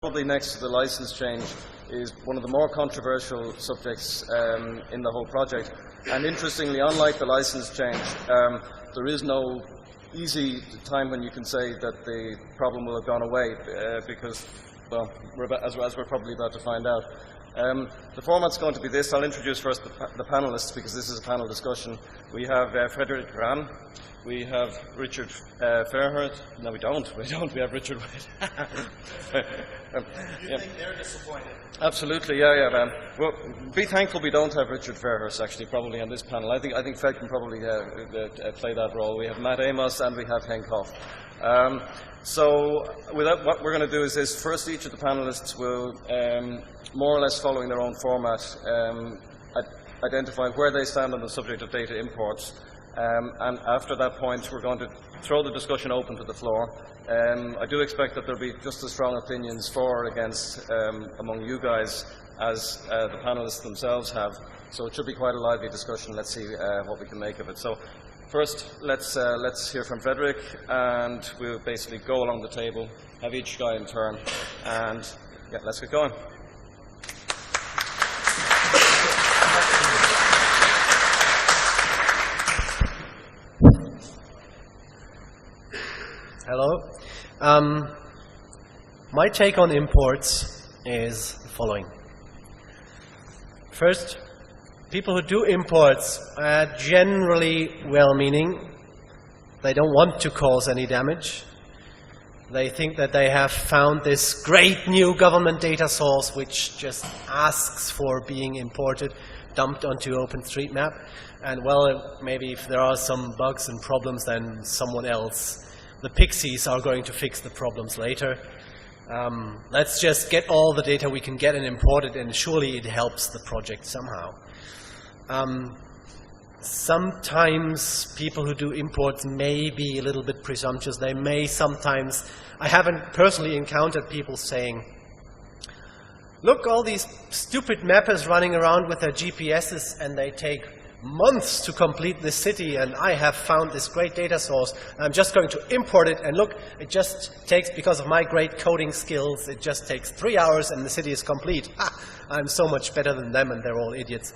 Probably next to the license change is one of the more controversial subjects in the whole project. And interestingly, unlike the license change, there is no easy time when you can say that the problem will have gone away because, well, as we're probably about to find out. The format's going to be this. I'll introduce first the panelists because this is a panel discussion. We have Frederik, Ramm. We have Richard Fairhurst. No, we don't. We have Richard Weait. You think they're disappointed? Absolutely, yeah. Well, be thankful we don't have Richard Fairhurst actually probably on this panel. I think Fred can probably play that role. We have Amos and we have Henk, Hoff. So what we're going to do is this. First, each of the panelists will, more or less following their own format, identify where they stand on the subject of data imports. And after that point, we're going to throw the discussion open to the floor. I do expect that there'll be just as strong opinions for or against among you guys as the panelists themselves have. So it should be quite a lively discussion. Let's see what we can make of it. So first, let's hear from Frederik, and we'll basically go along the table, have each guy in turn, and yeah, let's get going. Hello. My take on imports is the following. First, people who do imports are generally well-meaning. They don't want to cause any damage. They think that they have found this great new government data source which just asks for being imported, dumped onto OpenStreetMap. And well, maybe if there are some bugs and problems, then someone else, the pixies, are going to fix the problems later. Let's just get all the data we can get and import it, and surely it helps the project somehow. Sometimes people who do imports may be a little bit presumptuous. They may sometimes, I haven't personally encountered people saying, look, all these stupid mappers running around with their GPSs and they take months to complete this city, and I have found this great data source. I'm just going to import it, and look, it just takes, because of my great coding skills, it just takes 3 hours and the city is complete. I'm so much better than them and they're all idiots.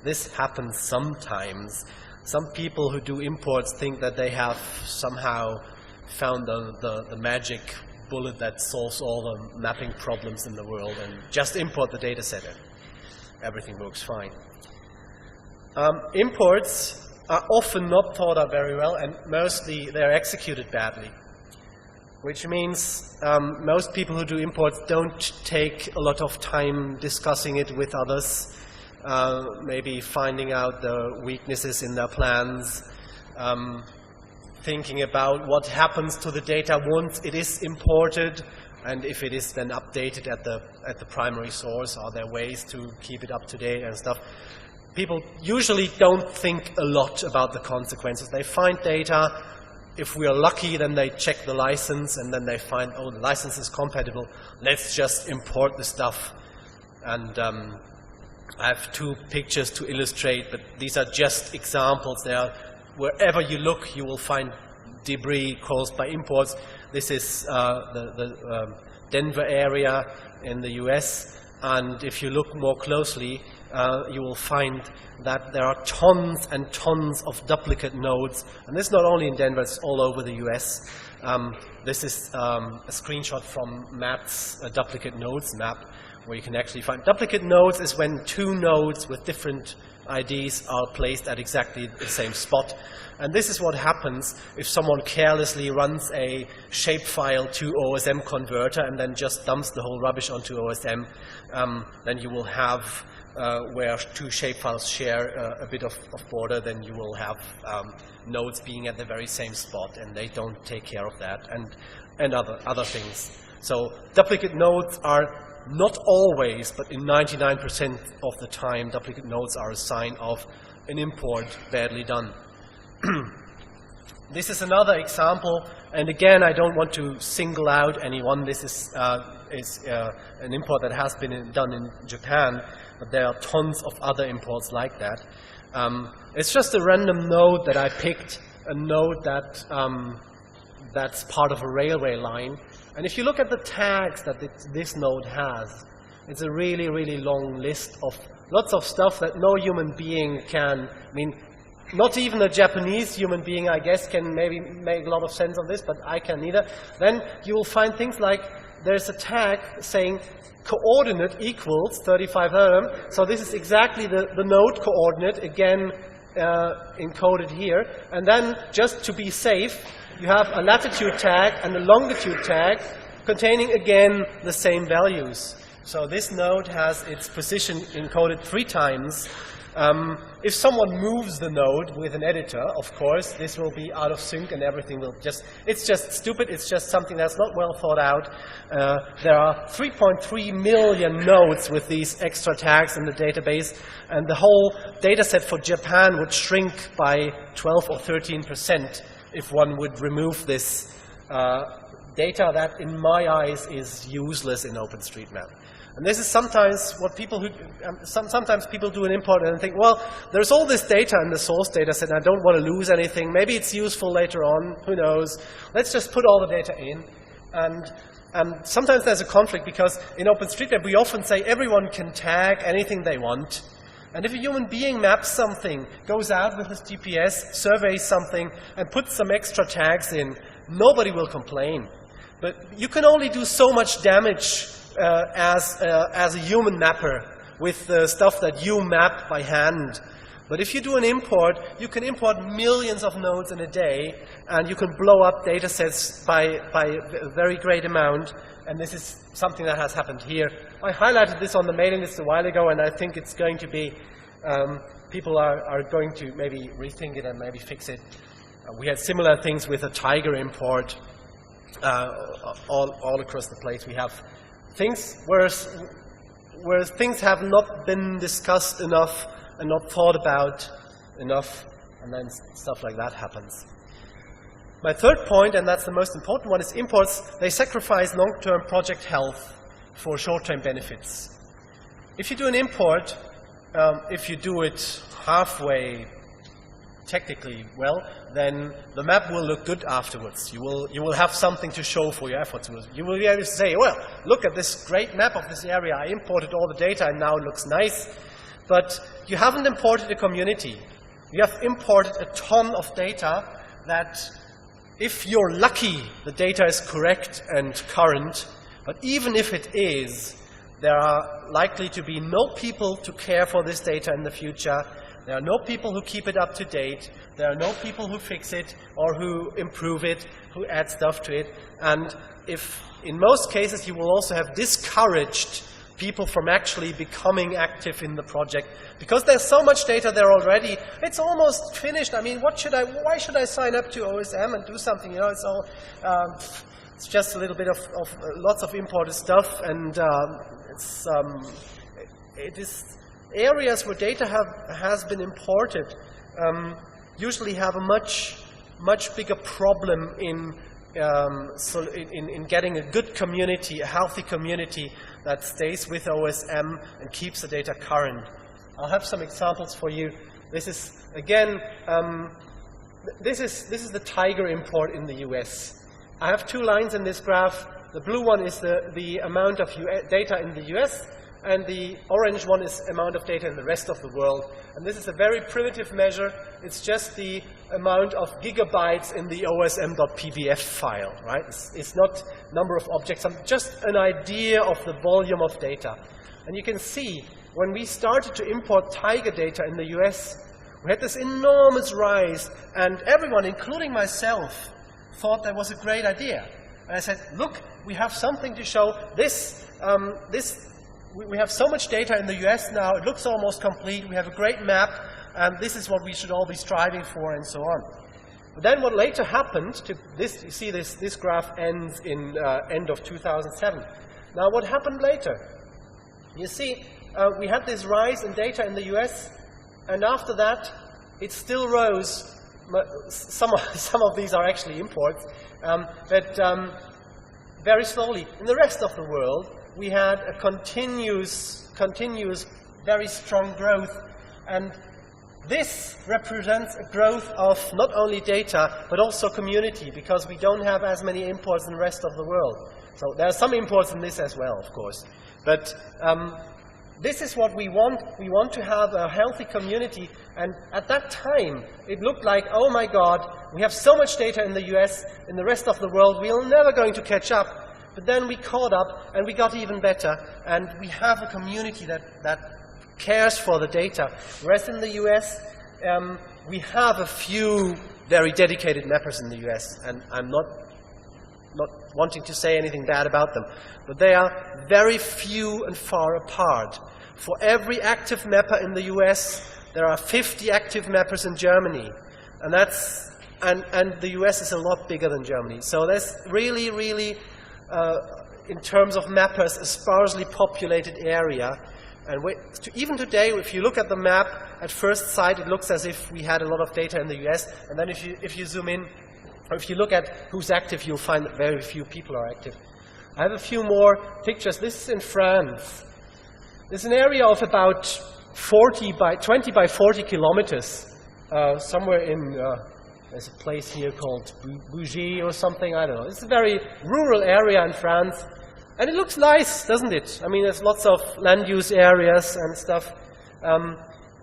This happens sometimes. Some people who do imports think that they have somehow found the magic bullet that solves all the mapping problems in the world, and just import the data set and everything works fine. Imports are often not thought of very well, and mostly they're executed badly. Which means most people who do imports don't take a lot of time discussing it with others, maybe finding out the weaknesses in their plans, thinking about what happens to the data once it is imported, and if it is then updated at the primary source. Are there ways to keep it up to date and stuff? People usually don't think a lot about the consequences. They find data. If we are lucky, then they check the license, and then they find, oh, the license is compatible. Let's just import the stuff. And I have two pictures to illustrate, but these are just examples. They are, wherever you look, you will find debris caused by imports. This is the Denver area in the US, and if you look more closely, you will find that there are tons and tons of duplicate nodes. And this is not only in Denver, it's all over the US. This is a screenshot from Matt's duplicate nodes map, where you can actually find duplicate nodes is when two nodes with different IDs are placed at exactly the same spot. And this is what happens if someone carelessly runs a shapefile to OSM converter and then just dumps the whole rubbish onto OSM. Then you will have where two shapefiles share a bit of border, then you will have nodes being at the very same spot, and they don't take care of that, and other things. So duplicate nodes are not always, but in 99% of the time, duplicate nodes are a sign of an import badly done. This is another example, and again, I don't want to single out anyone. This is an import that has been done in Japan, but there are tons of other imports like that. It's just a random node that I picked, a node that that's part of a railway line, And if you look at the tags that this node has, it's a really, really long list of lots of stuff that no human being can, I mean, not even a Japanese human being, I guess, can maybe make a lot of sense of this, but I can neither. Then you will find things like there's a tag saying coordinate equals 3500. So this is exactly the node coordinate, again encoded here. And then, just to be safe, you have a latitude tag and a longitude tag containing, again, the same values. So this node has its position encoded 3 times. If someone moves the node with an editor, of course, this will be out of sync and everything will it's just stupid, it's just something that's not well thought out. There are 3.3 million nodes with these extra tags in the database, and the whole data set for Japan would shrink by 12 or 13% if one would remove this data that, in my eyes, is useless in OpenStreetMap. And this is sometimes what people who, sometimes people do an import and think, well, there's all this data in the source data set, and I don't want to lose anything. Maybe it's useful later on, who knows. Let's just put all the data in. And sometimes there's a conflict, because in OpenStreetMap we often say everyone can tag anything they want. And if a human being maps something, goes out with his GPS, surveys something, and puts some extra tags in, nobody will complain. But you can only do so much damage as a human mapper with the stuff that you map by hand. But if you do an import, you can import millions of nodes in a day, and you can blow up data sets by a very great amount. And this is something that has happened here. I highlighted this on the mailing list a while ago, and I think it's going to be, people are going to maybe rethink it and maybe fix it. We had similar things with a Tiger import all across the place. We have things where things have not been discussed enough and not thought about enough, and then stuff like that happens. My third point, and that's the most important one, is imports. They sacrifice long-term project health for short-term benefits. If you do an import, if you do it halfway technically well, then the map will look good afterwards. You will have something to show for your efforts. You will be able to say, well, look at this great map of this area. I imported all the data and now it looks nice. But you haven't imported a community. You have imported a ton of data that, if you're lucky, the data is correct and current. But even if it is, there are likely to be no people to care for this data in the future. There are no people who keep it up to date. There are no people who fix it or who improve it, who add stuff to it. And if, in most cases, you will also have discouraged people from actually becoming active in the project, because there's so much data there already. It's almost finished. I mean, why should I sign up to OSM and do something? You know, it's all, it's just a little bit of lots of imported stuff, and it is areas where data has been imported usually have a much bigger problem in getting a good community, a healthy community that stays with OSM and keeps the data current. I'll have some examples for you. This is, again, this is the Tiger import in the US. I have 2 lines in this graph. The blue one is the amount of data in the US, and the orange one is amount of data in the rest of the world. And this is a very primitive measure. It's just the amount of gigabytes in the osm.pbf file, right? It's not number of objects, just an idea of the volume of data. And you can see, when we started to import Tiger data in the US, we had this enormous rise, and everyone, including myself, thought that was a great idea. And I said, look, we have something to show. We have so much data in the US now, it looks almost complete, we have a great map, and this is what we should all be striving for, and so on. But then what later happened to this, you see this graph ends in end of 2007. Now what happened later? You see, we had this rise in data in the US, and after that, it still rose. Some of these are actually imports, but very slowly. In the rest of the world, we had a continuous, very strong growth. And this represents a growth of not only data, but also community, because we don't have as many imports in the rest of the world. So there are some imports in this as well, of course. But this is what we want. We want to have a healthy community. And at that time, it looked like, oh my God, we have so much data in the US, in the rest of the world, we're never going to catch up. But then we caught up, and we got even better. And we have a community that cares for the data. Whereas in the US, we have a few very dedicated mappers in the US. And I'm not wanting to say anything bad about them. But they are very few and far apart. For every active mapper in the US, there are 50 active mappers in Germany. And the US is a lot bigger than Germany. So there's really, really, in terms of mappers, a sparsely populated area. And even today, if you look at the map, at first sight, it looks as if we had a lot of data in the US. And then if you zoom in, or if you look at who's active, you'll find that very few people are active. I have a few more pictures. This is in France. There's an area of about 20 by 40 kilometers, somewhere in, there's a place here called Bougie or something, I don't know. It's a very rural area in France. And it looks nice, doesn't it? I mean, there's lots of land use areas and stuff.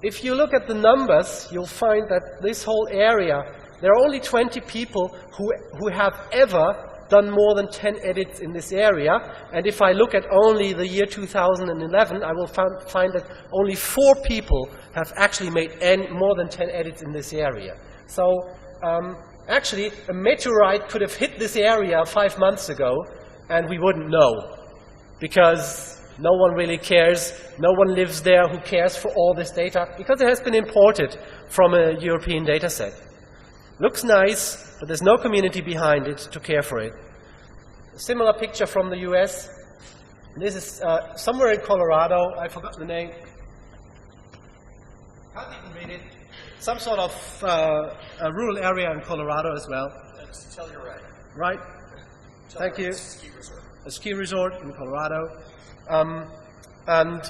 If you look at the numbers, you'll find that this whole area, there are only 20 people who have ever done more than 10 edits in this area. And if I look at only the year 2011, I will find that only 4 people have actually made more than 10 edits in this area. So actually, a meteorite could have hit this area 5 months ago, and we wouldn't know, because no one really cares. No one lives there who cares for all this data, because it has been imported from a European data set. Looks nice, but there's no community behind it to care for it. A similar picture from the US. This is somewhere in Colorado. I forgot the name. Can't even read it. Some sort of a rural area in Colorado as well. That's Telluride. Right. Thank you. Ski resort. A ski resort in Colorado. And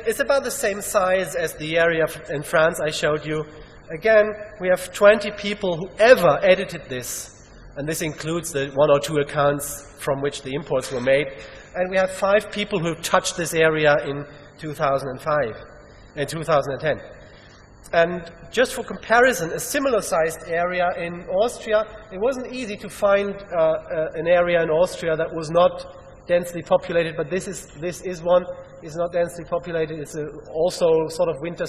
it's about the same size as the area in France I showed you. Again, we have 20 people who ever edited this, and this includes the 1 or 2 accounts from which the imports were made. And we have 5 people who touched this area in 2010. And just for comparison, a similar-sized area in Austria, it wasn't easy to find an area in Austria that was not densely populated, but this is one. It's not densely populated. It's also sort of winter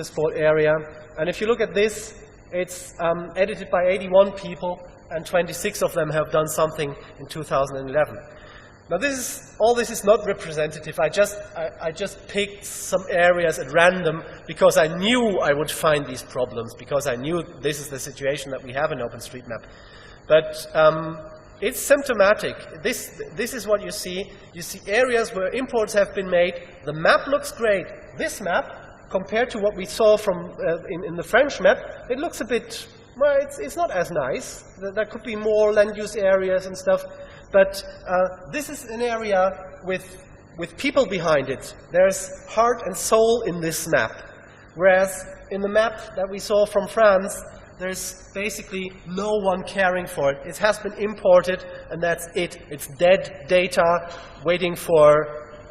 sport area. And if you look at this, it's edited by 81 people, and 26 of them have done something in 2011. Now all this is not representative. I just picked some areas at random because I knew I would find these problems, because I knew this is the situation that we have in OpenStreetMap. But it's symptomatic. This is what you see. You see areas where imports have been made. The map looks great. This map, compared to what we saw from in the French map, it looks a bit, well, it's not as nice. There could be more land use areas and stuff. But this is an area with people behind it. There's heart and soul in this map. Whereas in the map that we saw from France, there's basically no one caring for it. It has been imported, and that's it. It's dead data waiting for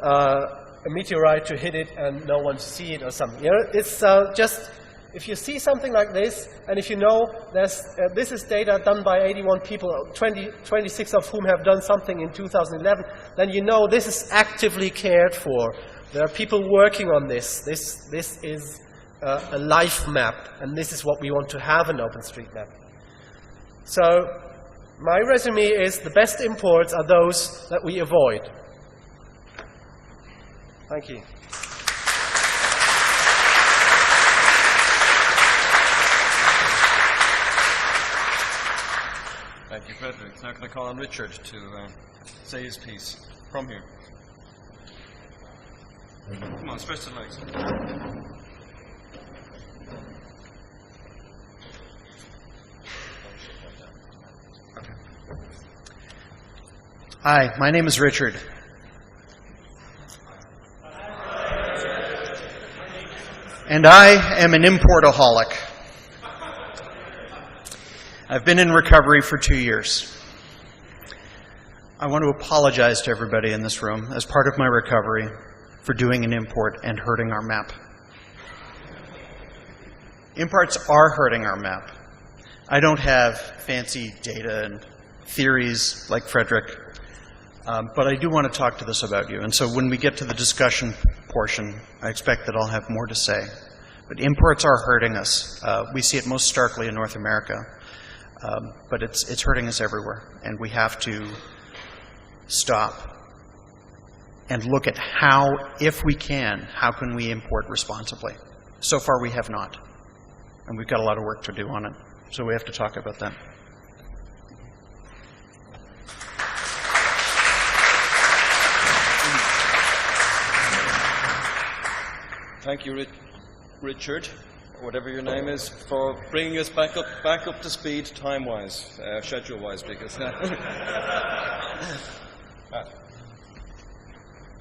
a meteorite to hit it and no one to see it or something. You know, it's just, if you see something like this, and if you know this is data done by 81 people, 26 of whom have done something in 2011, then you know this is actively cared for. There are people working on this. This is a life map, and this is what we want to have in OpenStreetMap. So my resume is the best imports are those that we avoid. Thank you. Thank you, Frederik. Now can I call on Richard to say his piece from here? Come on, stretch the legs. Hi, my name is Richard. And I am an importaholic. I've been in recovery for 2 years. I want to apologize to everybody in this room as part of my recovery for doing an import and hurting our map. Imports are hurting our map. I don't have fancy data and theories like Frederik, but I do want to talk to this about you. And so when we get to the discussion portion, I expect that I'll have more to say. But imports are hurting us. We see it most starkly in North America, but it's hurting us everywhere. And we have to stop and look at how, if we can, how can we import responsibly? So far we have not. And we've got a lot of work to do on it. So we have to talk about that. Thank you, Richard, or whatever your name is, for bringing us back up to speed time-wise, schedule-wise, because...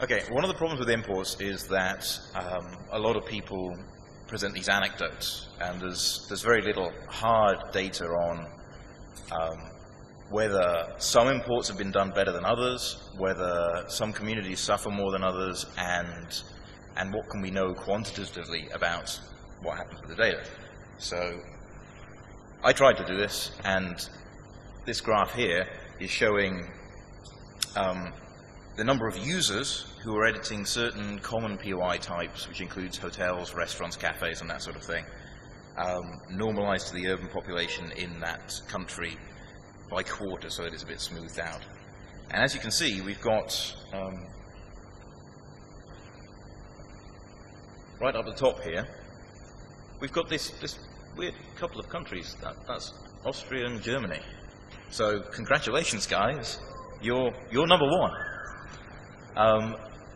Okay, one of the problems with imports is that a lot of people present these anecdotes, and there's very little hard data on whether some imports have been done better than others, whether some communities suffer more than others, and what can we know quantitatively about what happens with the data. So I tried to do this, and this graph here is showing the number of users who are editing certain common POI types, which includes hotels, restaurants, cafes, and that sort of thing, normalized to the urban population in that country by quarter, so it is a bit smoothed out. And as you can see, we've got right up the top here, we've got this weird couple of countries. That's Austria and Germany. So congratulations, guys. You're number one.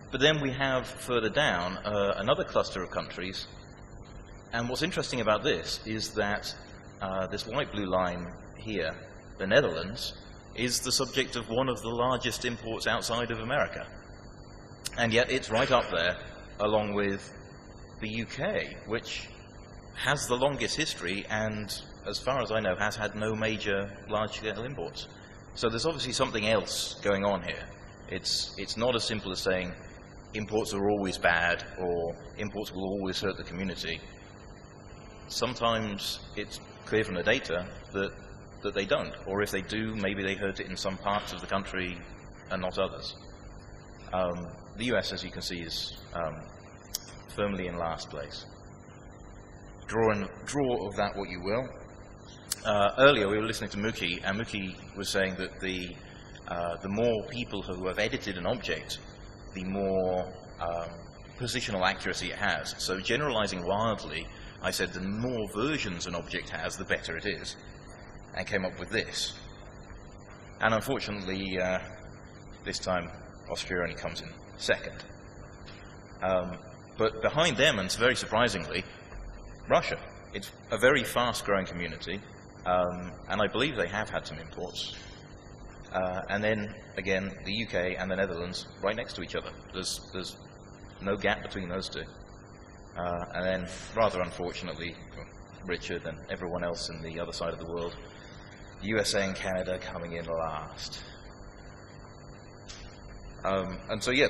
But then we have further down another cluster of countries, and what's interesting about this is that this light-blue line here, the Netherlands, is the subject of one of the largest imports outside of America, and yet it's right up there along with the UK, which has the longest history and, as far as I know, has had no major large-scale imports. So there's obviously something else going on here. It's not as simple as saying imports are always bad or imports will always hurt the community. Sometimes it's clear from the data that they don't, or if they do, maybe they hurt it in some parts of the country and not others. The US, as you can see, is firmly in last place. Draw of that what you will. Earlier we were listening to Muki, and Muki was saying that the more people who have edited an object, the more positional accuracy it has. So generalizing wildly, I said the more versions an object has, the better it is, and came up with this. And unfortunately, this time Austria only comes in second. But behind them, and very surprisingly, Russia. It's a very fast-growing community, and I believe they have had some imports. And then, again, the UK and the Netherlands right next to each other. There's no gap between those two. And then, rather unfortunately, Richard and everyone else in the other side of the world, USA and Canada coming in last. And so, yeah,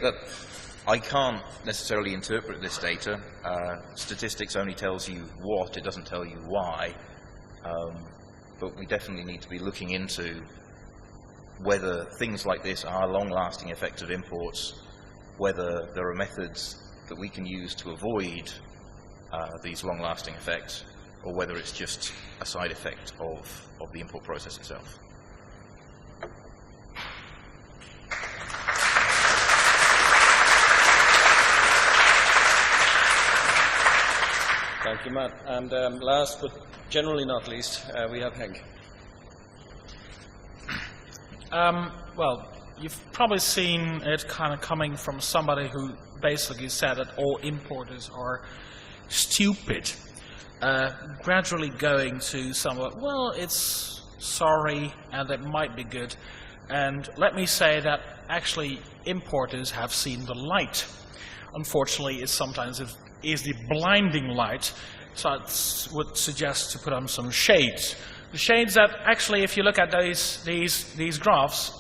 I can't necessarily interpret this data. Statistics only tells you what, it doesn't tell you why. But we definitely need to be looking into whether things like this are long-lasting effects of imports, whether there are methods that we can use to avoid these long-lasting effects, or whether it's just a side effect of the import process itself. Thank you, Matt. And last, but generally not least, we have Henk. Well, you've probably seen it kind of coming from somebody who basically said that all importers are stupid, gradually going to somewhat, well, it's sorry, and it might be good. And let me say that actually importers have seen the light. Unfortunately, it sometimes is the blinding light, so I would suggest to put on some shades. The shades that actually, if you look at these graphs,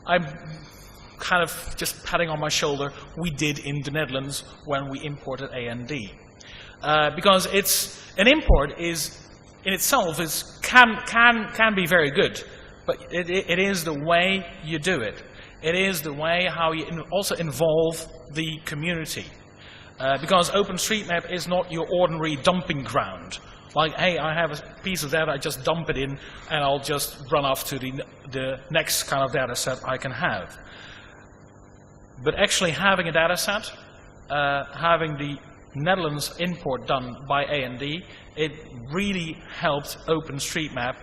I'm kind of just patting on my shoulder, we did in the Netherlands when we imported AND. Because an import is, in itself, can be very good, but it is the way you do it. It is the way how you also involve the community. Because OpenStreetMap is not your ordinary dumping ground. Like, hey, I have a piece of data, I just dump it in, and I'll just run off to the next kind of data set I can have. But actually having a data set, having the Netherlands import done by AND, it really helped OpenStreetMap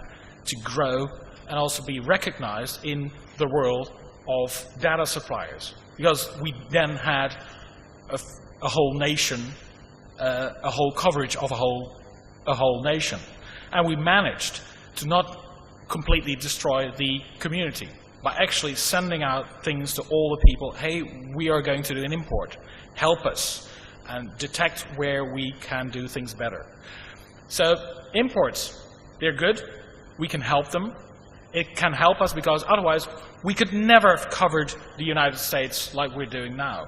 to grow and also be recognized in the world of data suppliers. Because we then had a whole nation, a whole coverage of a whole nation. And we managed to not completely destroy the community by actually sending out things to all the people, hey, we are going to do an import, help us, and detect where we can do things better. So imports, they're good, we can help them. It can help us because otherwise we could never have covered the United States like we're doing now.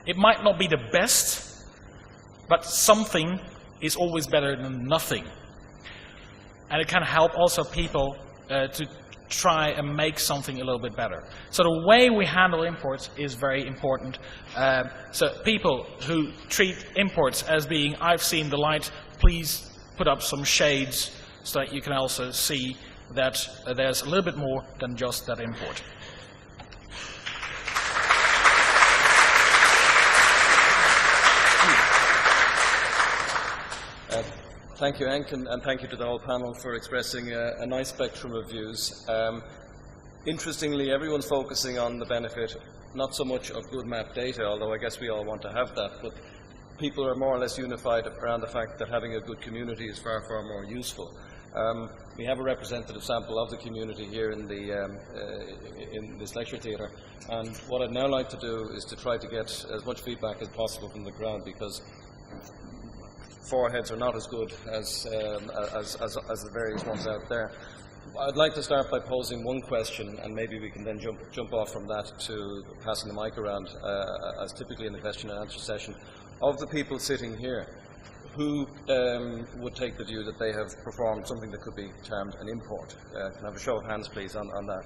It might not be the best, but something is always better than nothing. And it can help also people to try and make something a little bit better. So the way we handle imports is very important. So people who treat imports as being, I've seen the light, please put up some shades so that you can also see that there's a little bit more than just that import. Thank you, Henk, and thank you to the whole panel for expressing a nice spectrum of views. Interestingly, everyone's focusing on the benefit, not so much of good map data, although I guess we all want to have that, but people are more or less unified around the fact that having a good community is far, far more useful. We have a representative sample of the community here in this lecture theatre, and what I'd now like to do is to try to get as much feedback as possible from the crowd, because foreheads are not as good as the various ones out there. I'd like to start by posing one question, and maybe we can then jump off from that to passing the mic around, as typically in the question and answer session. Of the people sitting here, who would take the view that they have performed something that could be termed an import? Can I have a show of hands, please, on that?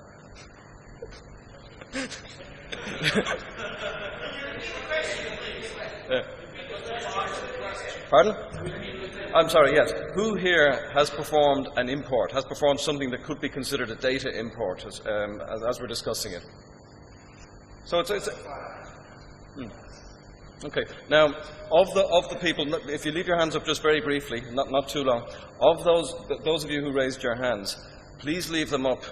Pardon? I'm sorry, yes. Who here has performed an import, has performed something that could be considered a data import as we're discussing it? So it's okay. Now, of the people, if you leave your hands up just very briefly, not too long, of those of you who raised your hands, please leave them up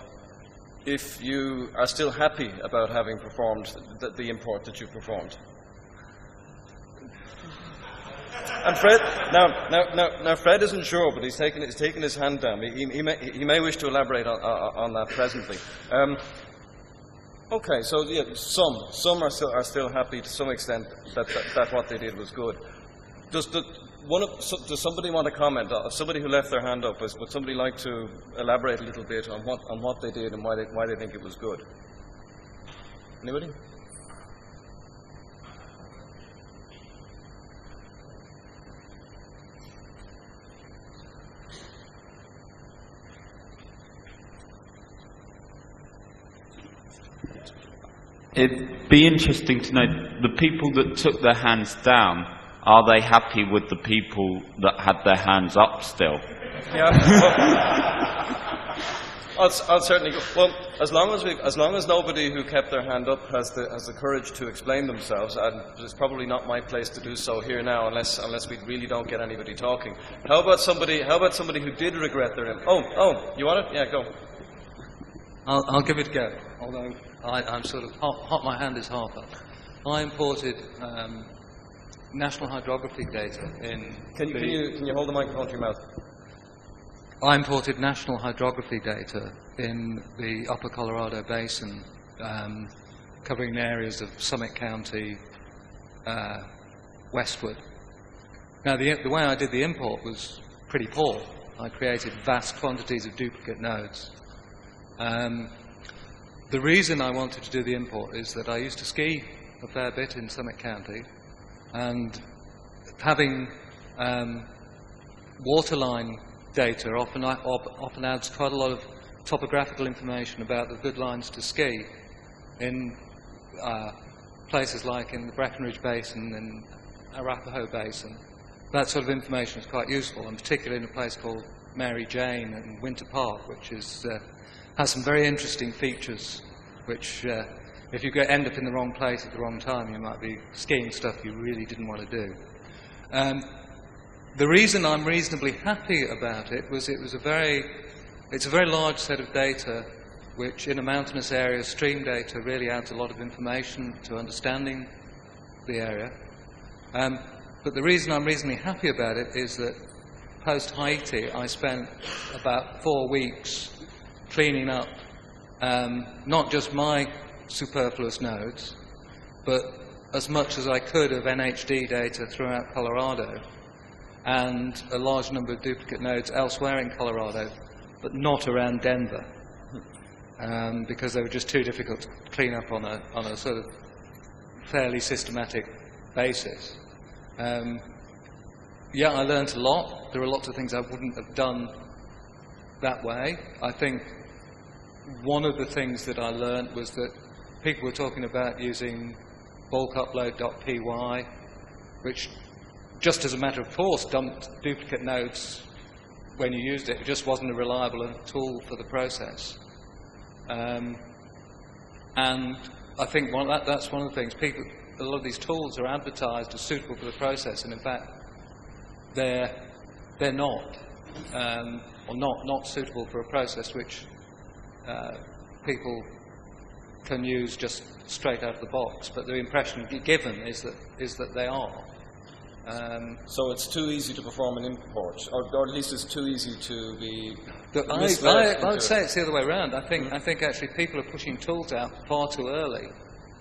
if you are still happy about having performed the import that you performed. And Fred, now Fred isn't sure, but he's taken his hand down. He may wish to elaborate on that presently. Okay, so yeah, some are still happy to some extent that what they did was good. Does somebody want to comment? Somebody who left their hand up, would somebody like to elaborate a little bit on what they did and why they think it was good? Anybody? It'd be interesting to know, the people that took their hands down, are they happy with the people that had their hands up still? Yeah. Well, I'll certainly go. Well, as long as nobody who kept their hand up has the courage to explain themselves, and it's probably not my place to do so here now, unless we really don't get anybody talking. How about somebody who did regret their? Oh, you want it? Yeah, go. I'll give it a go. Although I'm sort of my hand is half up. I imported national hydrography data in. Can you hold the microphone to your mouth? I imported national hydrography data in the Upper Colorado Basin, covering areas of Summit County westward. Now, the way I did the import was pretty poor. I created vast quantities of duplicate nodes. The reason I wanted to do the import is that I used to ski a fair bit in Summit County, and having waterline data often adds quite a lot of topographical information about the good lines to ski in places like in the Breckenridge Basin and Arapahoe Basin. That sort of information is quite useful, and particularly in a place called Mary Jane and Winter Park, which is, has some very interesting features, which if you end up in the wrong place at the wrong time, you might be skiing stuff you really didn't want to do. The reason I'm reasonably happy about it was it's a very large set of data, which in a mountainous area, stream data really adds a lot of information to understanding the area. But the reason I'm reasonably happy about it is that post-Haiti, I spent about 4 weeks cleaning up not just my superfluous nodes, but as much as I could of NHD data throughout Colorado, and a large number of duplicate nodes elsewhere in Colorado, but not around Denver, because they were just too difficult to clean up on a sort of fairly systematic basis. Yeah, I learned a lot. There are lots of things I wouldn't have done that way. I think one of the things that I learned was that people were talking about using bulk upload.py, which just as a matter of course dumped duplicate nodes when you used it. It just wasn't a reliable tool for the process. And I think that's one of the things. A lot of these tools are advertised as suitable for the process, and in fact they're not, or not suitable for a process which people can use just straight out of the box. But the impression given is that they are. So it's too easy to perform an import, or at least it's too easy to be I would say it's the other way around. I think actually people are pushing tools out far too early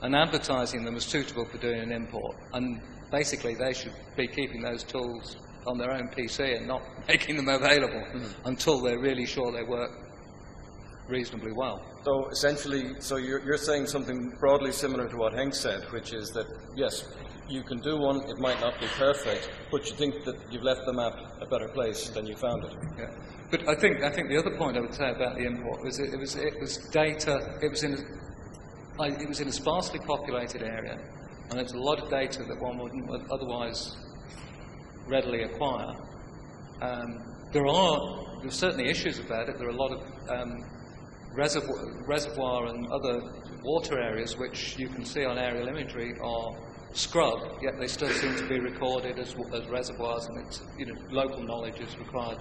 and advertising them as suitable for doing an import. And basically they should be keeping those tools on their own PC and not making them available until they're really sure they work reasonably well. So essentially, you're saying something broadly similar to what Henk said, which is that, yes, you can do one, it might not be perfect, but you think that you've left the map a better place than you found it. Yeah. But I think the other point I would say about the import was it was data. It was in a sparsely populated area, and it's a lot of data that one wouldn't otherwise readily acquire. There's certainly issues about it. There are a lot of reservoir and other water areas which you can see on aerial imagery are scrubbed, yet they still seem to be recorded as reservoirs, and it's, local knowledge is required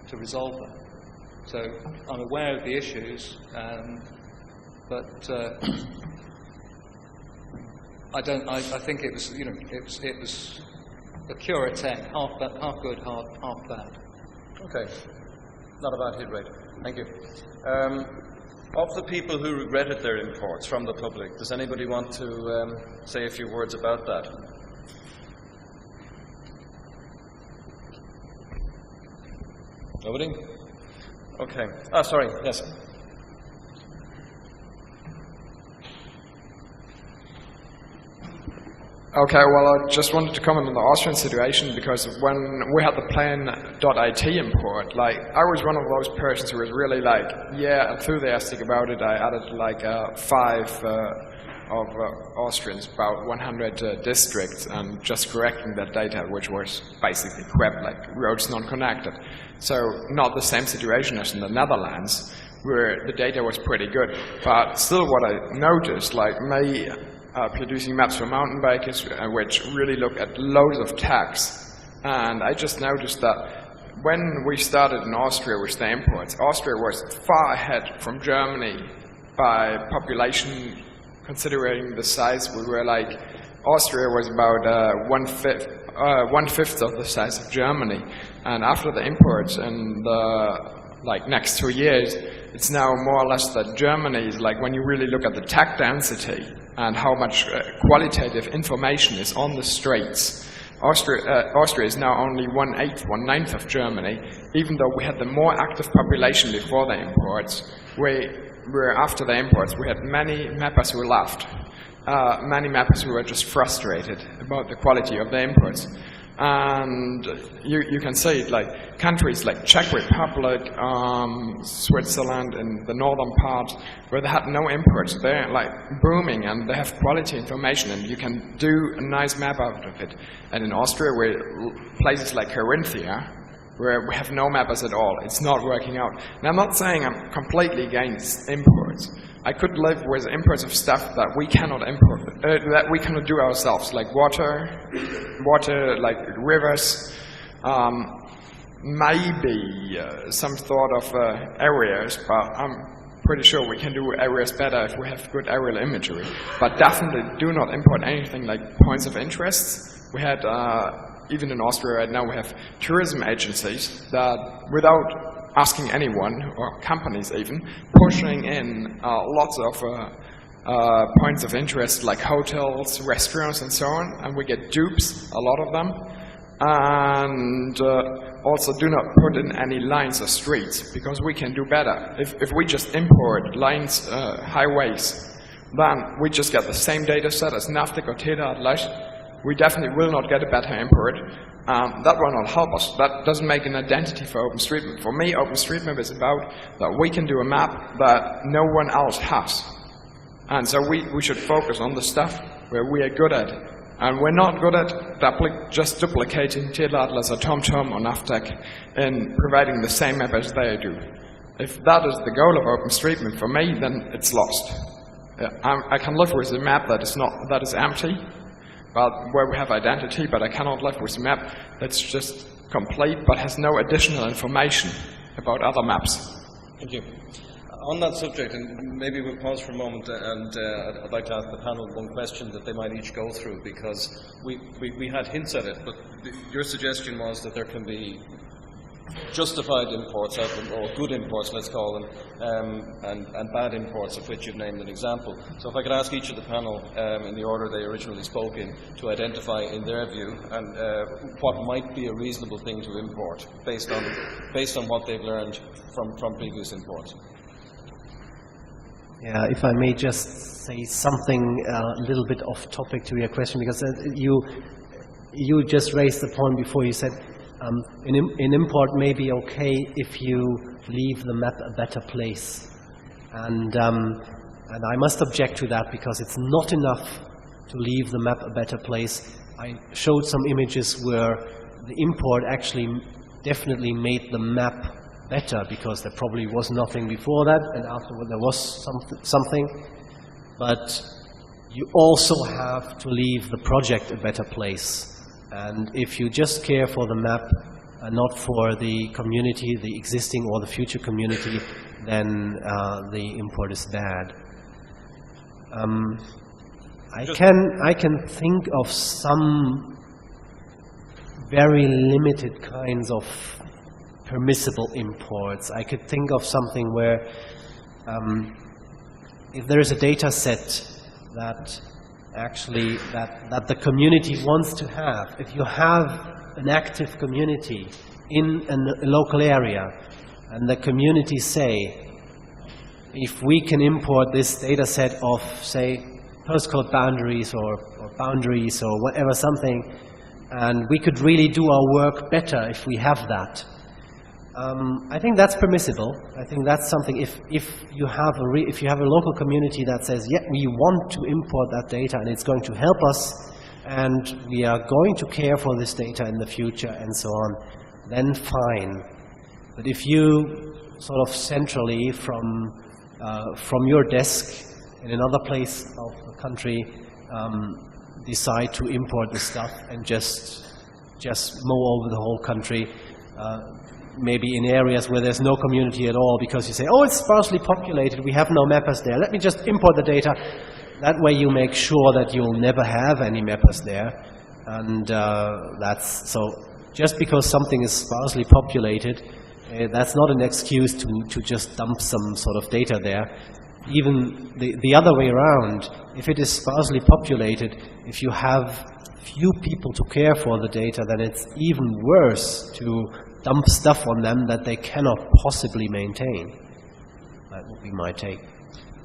to resolve them. So I'm aware of the issues, but I think it was it was a cure at 10, half good, half bad. Okay, not a bad hit rate. Thank you. Of the people who regretted their imports from the public, does anybody want to say a few words about that? Nobody? Okay. Sorry. Yes. Okay, well, I just wanted to comment on the Austrian situation, because when we had the plan.it import, I was one of those persons who was really enthusiastic about it. I added 5 of Austrians, about 100 districts, and just correcting that data, which was basically crap, like roads non-connected. So not the same situation as in the Netherlands, where the data was pretty good. But still what I noticed, me producing maps for mountain bikers, which really look at loads of tags. And I just noticed that when we started in Austria with the imports, Austria was far ahead from Germany by population, considering the size. We were Austria was about one-fifth of the size of Germany. And after the imports in the next 2 years, it's now more or less that Germany is when you really look at the tag density and how much qualitative information is on the streets. Austria is now only 1/9 of Germany, even though we had the more active population before the imports. We were after the imports, we had many mappers who left. Many mappers who were just frustrated about the quality of the imports. And you can see it, like countries like Czech Republic, Switzerland in the northern part, where they had no imports, they're like booming and they have quality information and you can do a nice map out of it. And in Austria, where places like Carinthia, where we have no mappers at all, it's not working out. And I'm not saying I'm completely against imports. I could live with imports of stuff that we cannot import, that we cannot do ourselves, like water, like rivers, maybe some sort of areas, but I'm pretty sure we can do areas better if we have good aerial imagery. But definitely do not import anything like points of interest. We had, even in Austria right now, we have tourism agencies that, without asking anyone, or companies even, pushing in lots of points of interest like hotels, restaurants and so on, and we get dupes, a lot of them. And also do not put in any lines or streets, because we can do better. If we just import lines, highways, then we just get the same data set as Navteq or Teleatlas. We definitely will not get a better import. That will not help us. That doesn't make an identity for OpenStreetMap. For me, OpenStreetMap is about that we can do a map that no one else has. And so we should focus on the stuff where we are good at. And we're not good at just duplicating Teleatlas or TomTom or Navteq and providing the same map as they do. If that is the goal of OpenStreetMap for me, then it's lost. I can live with a map that is empty, but where we have identity, but I cannot live with a map that's just complete but has no additional information about other maps. Thank you. On that subject, and maybe we'll pause for a moment, and I'd like to ask the panel one question that they might each go through, because we had hints at it, but your suggestion was that there can be justified imports, or good imports, let's call them, and bad imports, of which you've named an example. So if I could ask each of the panel, in the order they originally spoke in, to identify, in their view, and what might be a reasonable thing to import, based on what they've learned from previous imports. Yeah, if I may just say something a little bit off topic to your question, because you just raised the point before. You said an import may be okay if you leave the map a better place, and I must object to that, because it's not enough to leave the map a better place. I showed some images where the import actually definitely made the map better, because there probably was nothing before that, and afterward there was something. But you also have to leave the project a better place. And if you just care for the map and not for the community, the existing or the future community, then the import is bad. I can think of some very limited kinds of permissible imports. I could think of something where if there is a data set that actually that the community wants to have, if you have an active community in a local area and the community say, if we can import this data set of, say, postcode boundaries or boundaries or whatever, something, and we could really do our work better if we have that. I think that's permissible. I think that's something. If you have a local community that says, yeah, we want to import that data and it's going to help us, and we are going to care for this data in the future and so on, then fine. But if you sort of centrally from your desk in another place of the country decide to import the stuff and just mow over the whole country, maybe in areas where there's no community at all, because you say, oh, it's sparsely populated, we have no mappers there, let me just import the data. That way you make sure that you'll never have any mappers there. And that's so, just because something is sparsely populated, that's not an excuse to just dump some sort of data there. Even the other way around, if it is sparsely populated, if you have few people to care for the data, then it's even worse to dump stuff on them that they cannot possibly maintain. That would be my take.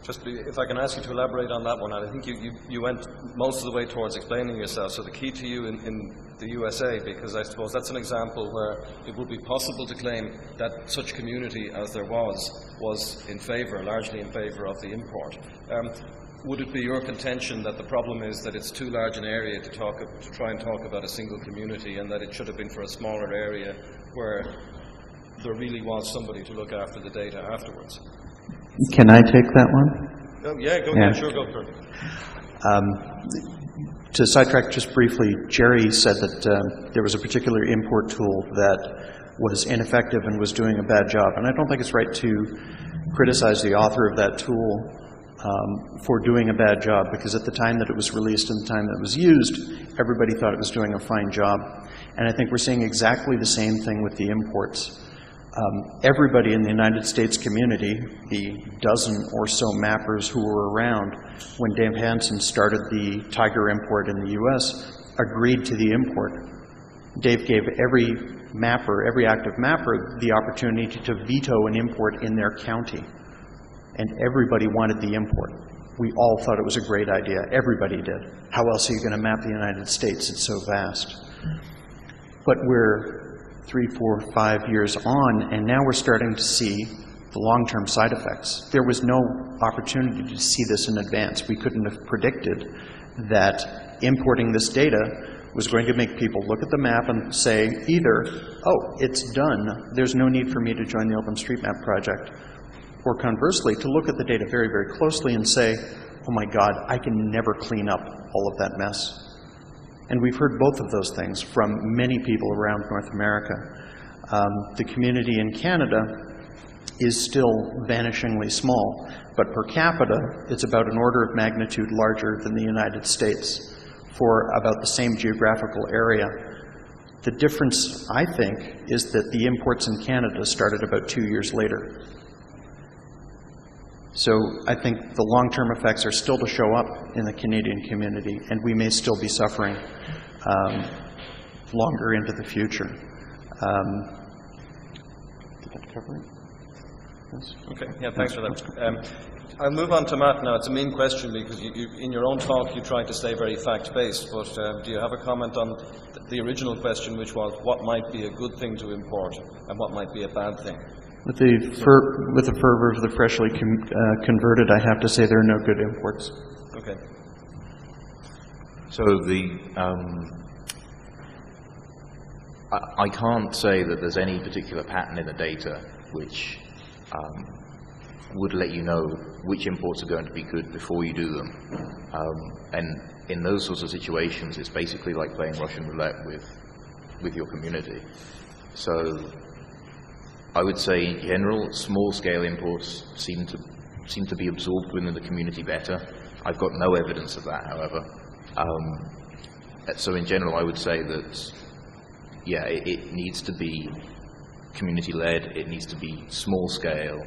If I can ask you to elaborate on that one, and I think you went most of the way towards explaining yourself. So the key to you in the USA, because I suppose that's an example where it would be possible to claim that such community as there was in favour, largely in favour of the import. Would it be your contention that the problem is that it's too large an area to try and talk about a single community, and that it should have been for a smaller area where there really was somebody to look after the data afterwards? Can I take that one? Oh, yeah, go ahead. Sure, go for it. To sidetrack just briefly, Jerry said that there was a particular import tool that was ineffective and was doing a bad job. And I don't think it's right to criticize the author of that tool for doing a bad job, because at the time that it was released and the time that it was used, everybody thought it was doing a fine job. And I think we're seeing exactly the same thing with the imports. Everybody in the United States community, the dozen or so mappers who were around when Dave Hansen started the Tiger import in the US, agreed to the import. Dave gave every mapper, every active mapper, the opportunity to veto an import in their county. And everybody wanted the import. We all thought it was a great idea. Everybody did. How else are you going to map the United States? It's so vast. But we're 3, 4, 5 years on, and now we're starting to see the long-term side effects. There was no opportunity to see this in advance. We couldn't have predicted that importing this data was going to make people look at the map and say either, oh, it's done, there's no need for me to join the OpenStreetMap project, or conversely, to look at the data very, very closely and say, oh my God, I can never clean up all of that mess. And we've heard both of those things from many people around North America. The community in Canada is still vanishingly small, but per capita, it's about an order of magnitude larger than the United States for about the same geographical area. The difference, I think, is that the imports in Canada started about 2 years later. So I think the long-term effects are still to show up in the Canadian community, and we may still be suffering longer into the future. Did that cover it? Yes? Okay, yeah, thanks for that. I'll move on to Matt now. It's a mean question because you in your own talk you tried to stay very fact-based, but do you have a comment on the original question, which was what might be a good thing to import and what might be a bad thing? With the fervor of the freshly converted, I have to say there are no good imports. Okay. So I can't say that there's any particular pattern in the data which would let you know which imports are going to be good before you do them. And in those sorts of situations, it's basically like playing Russian roulette with your community. So I would say in general, small-scale imports seem to be absorbed within the community better. I've got no evidence of that, however. So in general, I would say that, yeah, it needs to be community-led, it needs to be small-scale,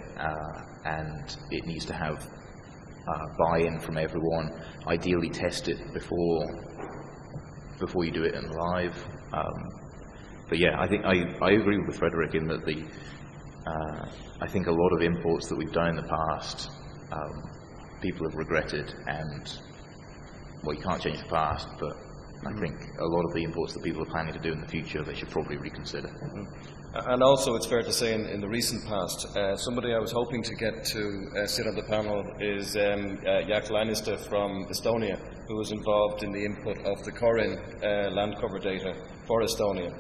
and it needs to have buy-in from everyone. Ideally, test it before you do it in live. But yeah, I think I agree with Frederik in that I think a lot of imports that we've done in the past, people have regretted, and well, you can't change the past, but I think a lot of the imports that people are planning to do in the future, they should probably reconsider. And also, it's fair to say in the recent past, somebody I was hoping to get to sit on the panel is Jaak Lainiste from Estonia, who was involved in the input of the Corin land cover data for Estonia.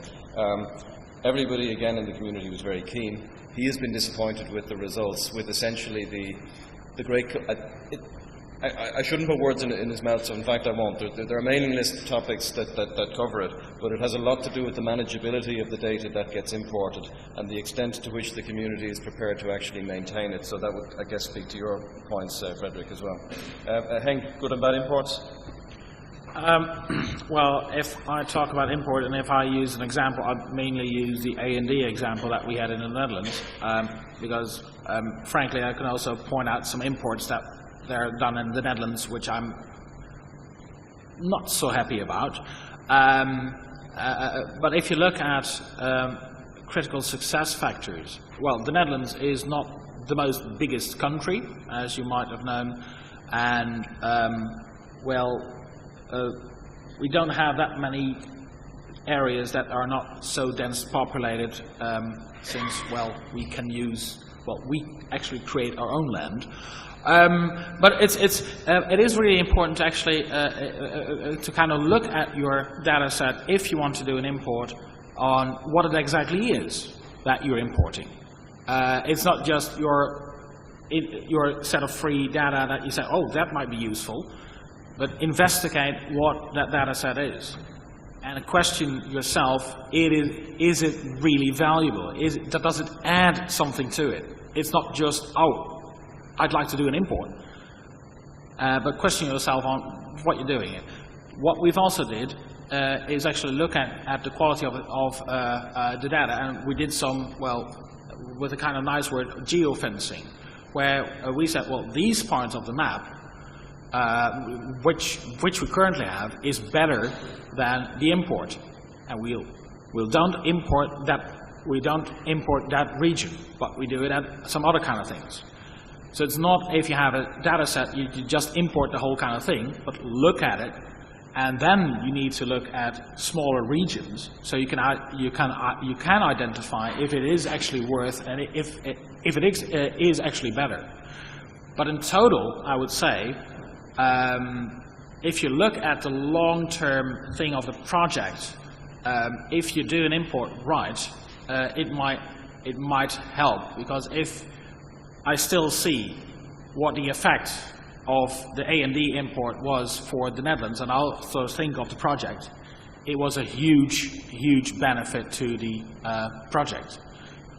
Everybody, again, in the community was very keen. He has been disappointed with the results, with essentially the great... I shouldn't put words in his mouth, so in fact I won't. There are mailing list topics that cover it, but it has a lot to do with the manageability of the data that gets imported and the extent to which the community is prepared to actually maintain it. So that would, I guess, speak to your points, Frederik, as well. Henk, good and bad imports? Well, if I talk about import and if I use an example, I'd mainly use the A&D example that we had in the Netherlands, because frankly I can also point out some imports that they're done in the Netherlands which I'm not so happy about. But if you look at critical success factors, well, the Netherlands is not the most biggest country, as you might have known, and we don't have that many areas that are not so dense populated, since we can use, we actually create our own land. But it is really important to actually to kind of look at your data set if you want to do an import on what it exactly is that you're importing. It's not just your set of free data that you say, oh, that might be useful, but investigate what that data set is. And question yourself, is it really valuable? Does it add something to it? It's not just, oh, I'd like to do an import, but question yourself on what you're doing. What we've also did is actually look at the quality of the data, and we did some, with a kind of nice word, geofencing, where we said, these parts of the map, which we currently have, is better than the import, and we don't import that region, but we do it at some other kind of things. So it's not, if you have a data set, you just import the whole kind of thing, but look at it, and then you need to look at smaller regions, so you can identify if it is actually worth, and if it is actually better. But in total, I would say, if you look at the long-term thing of the project, if you do an import right, it might help, because if I still see what the effect of the A&D import was for the Netherlands, and I'll sort of think of the project, it was a huge benefit to the project.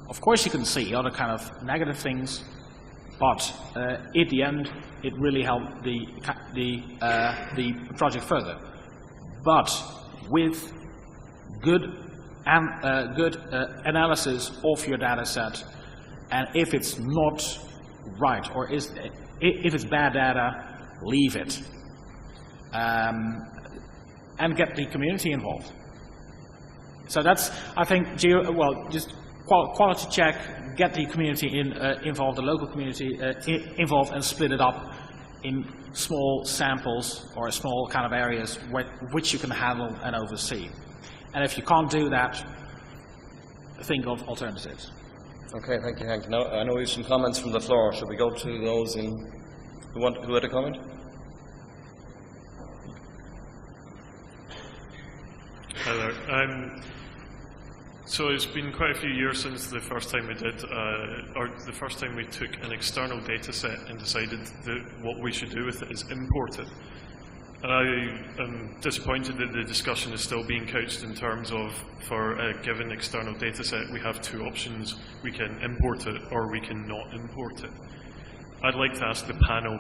Of course, you can see other kind of negative things, but at the end, it really helped the project further. But with good analysis of your data set, and if it's not right, or if it's bad data, leave it. And get the community involved. So that's, I think, just quality check, get the community involved, the local community involved, and split it up in small samples or small kind of areas which you can handle and oversee. And if you can't do that, think of alternatives. Okay, thank you, Henk. Now, I know we have some comments from the floor. Should we go to those who had a comment? Hi there. So it's been quite a few years since the first time we did, or the first time we took an external data set and decided that what we should do with it is import it. And I am disappointed that the discussion is still being couched in terms of, for a given external data set, we have two options. We can import it or we can not import it. I'd like to ask the panel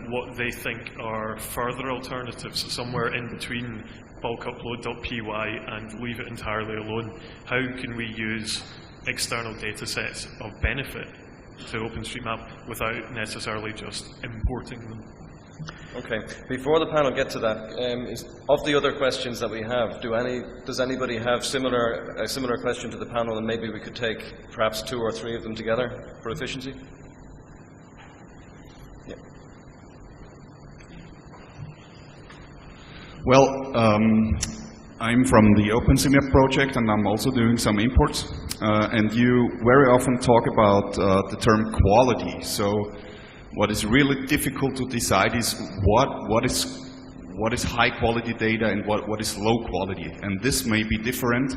what they think are further alternatives, somewhere in between bulkupload.py and leave it entirely alone. How can we use external data sets of benefit to OpenStreetMap without necessarily just importing them? Okay. Before the panel get to that, of the other questions that we have, does anybody have a similar question to the panel, and maybe we could take perhaps 2 or 3 of them together for efficiency? Yeah. Well, I'm from the OpenStreetMap project, and I'm also doing some imports. And you very often talk about the term quality. So what is really difficult to decide is what is high quality data and what is low quality. And this may be different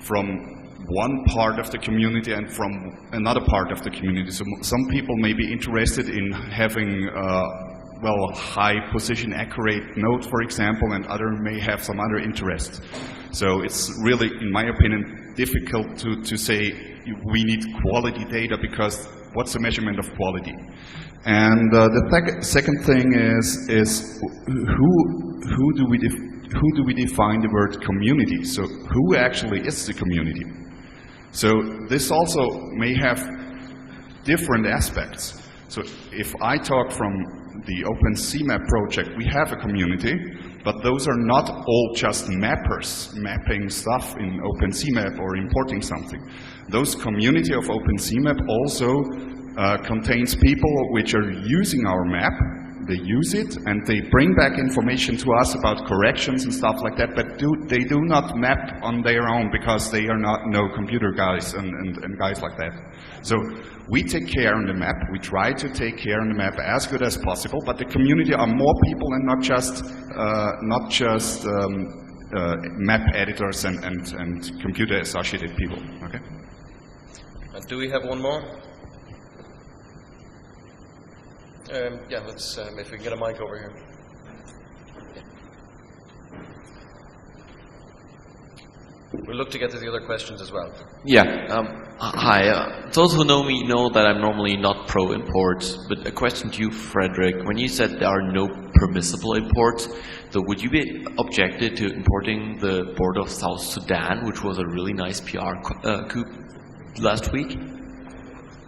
from one part of the community and from another part of the community. So some people may be interested in having high position accurate node, for example, and others may have some other interest. So it's really, in my opinion, difficult to say we need quality data, because what's the measurement of quality? And the second thing is who do we define the word community? So who actually is the community? So this also may have different aspects. So if I talk from the OpenStreetMap project, we have a community, but those are not all just mappers mapping stuff in OpenStreetMap or importing something. Those community of OpenStreetMap also contains people which are using our map. They use it and they bring back information to us about corrections and stuff like that, but they do not map on their own because they are not no computer guys and guys like that. So we take care on the map, we try to take care on the map as good as possible, but the community are more people and not just map editors and computer associated people. Okay. Do we have one more? Yeah, let's, if we can get a mic over here. We'll look to get to the other questions as well. Yeah, hi. Those who know me know that I'm normally not pro-imports, but a question to you, Frederik. When you said there are no permissible imports, so would you be objected to importing the border of South Sudan, which was a really nice PR coup last week?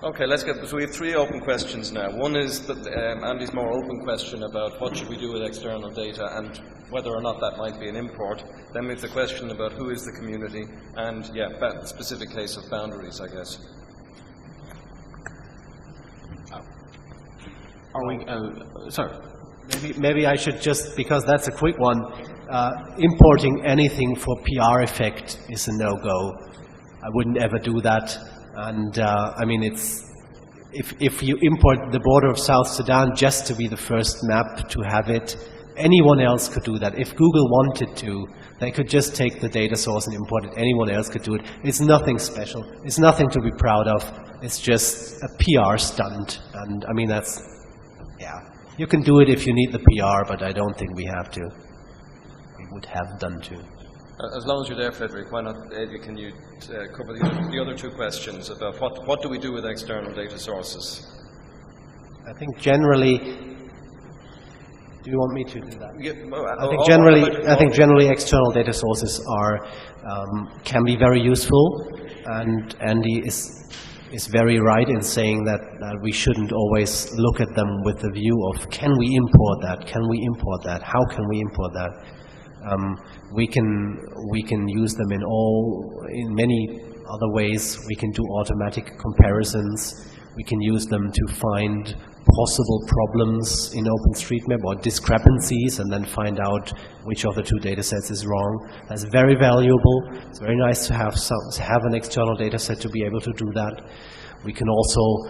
Okay, let's get, so we have three open questions now. One is Andy's more open question about what should we do with external data and whether or not that might be an import. Then we have the question about who is the community and, yeah, that specific case of boundaries, I guess. Are we, sorry. Maybe I should just, because that's a quick one, importing anything for PR effect is a no-go. I wouldn't ever do that. And I mean, if you import the border of South Sudan just to be the first map to have it, anyone else could do that. If Google wanted to, they could just take the data source and import it. Anyone else could do it. It's nothing special. It's nothing to be proud of. It's just a PR stunt. And I mean, that's, yeah. You can do it if you need the PR, but I don't think we have to. We would have done to. As long as you're there, Frederik, why not, Eddie, can you cover the other two questions about what do we do with external data sources? I think generally, do you want me to do that? Yeah, well, I think generally external data sources are can be very useful, and Andy is very right in saying that we shouldn't always look at them with the view of can we import that? Can we import that? How can we import that? We can use them in many other ways. We can do automatic comparisons. We can use them to find possible problems in OpenStreetMap or discrepancies and then find out which of the two data sets is wrong. That's very valuable. It's very nice to have an external data set to be able to do that. We can also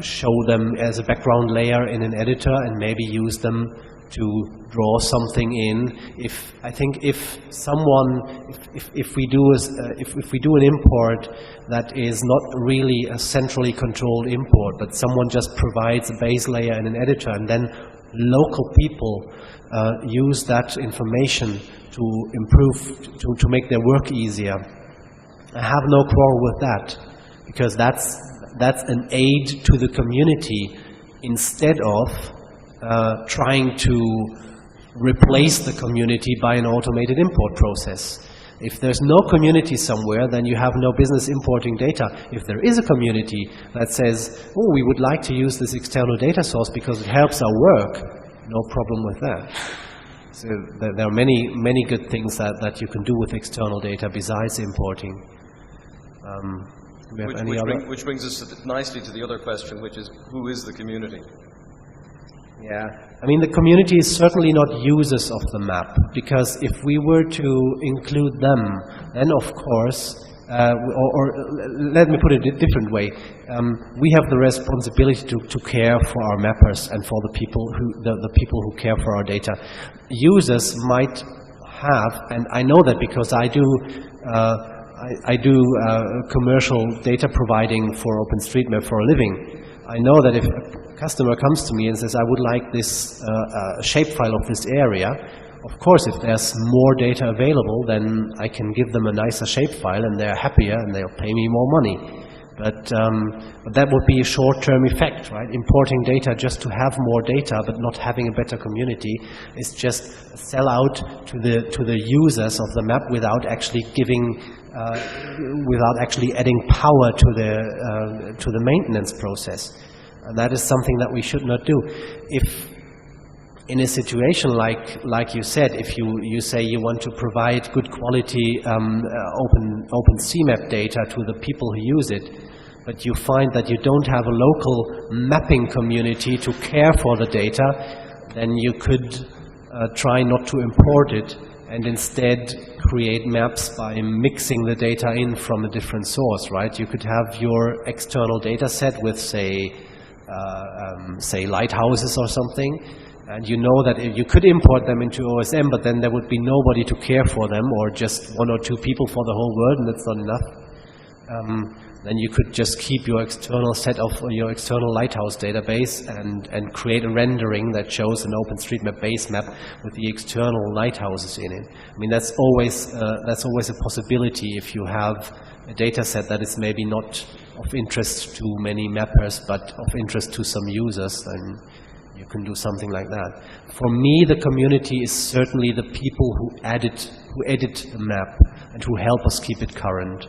show them as a background layer in an editor and maybe use them to draw something in. If we do an import that is not really a centrally controlled import, but someone just provides a base layer in an editor, and then local people use that information to improve, to make their work easier, I have no quarrel with that, because that's an aid to the community instead of trying to replace the community by an automated import process. If there's no community somewhere, then you have no business importing data. If there is a community that says, oh, we would like to use this external data source because it helps our work, no problem with that. So there are many good things that you can do with external data besides importing. Which brings us nicely to the other question, which is, who is the community? Yeah, I mean, the community is certainly not users of the map, because if we were to include them, then of course, or let me put it a different way, we have the responsibility to care for our mappers and for the people who care for our data. Users might have, and I know that because I do commercial data providing for OpenStreetMap for a living. I know that if a customer comes to me and says, I would like this shapefile of this area, of course, if there's more data available, then I can give them a nicer shapefile and they're happier and they'll pay me more money. But that would be a short-term effect, right? Importing data just to have more data but not having a better community is just a sellout to the users of the map without actually without actually adding power to the maintenance process. And that is something that we should not do. If in a situation like you said, if you say you want to provide good quality OpenStreetMap data to the people who use it, but you find that you don't have a local mapping community to care for the data, then you could try not to import it and instead create maps by mixing the data in from a different source, right? You could have your external data set with, say lighthouses or something, and you know that you could import them into OSM, but then there would be nobody to care for them, or just 1 or 2 people for the whole world, and that's not enough. Then you could just keep your external set of your external lighthouse database and create a rendering that shows an OpenStreetMap base map with the external lighthouses in it. I mean, that's always a possibility if you have a data set that is maybe not of interest to many mappers, but of interest to some users, then you can do something like that. For me, the community is certainly the people who edit the map and who help us keep it current.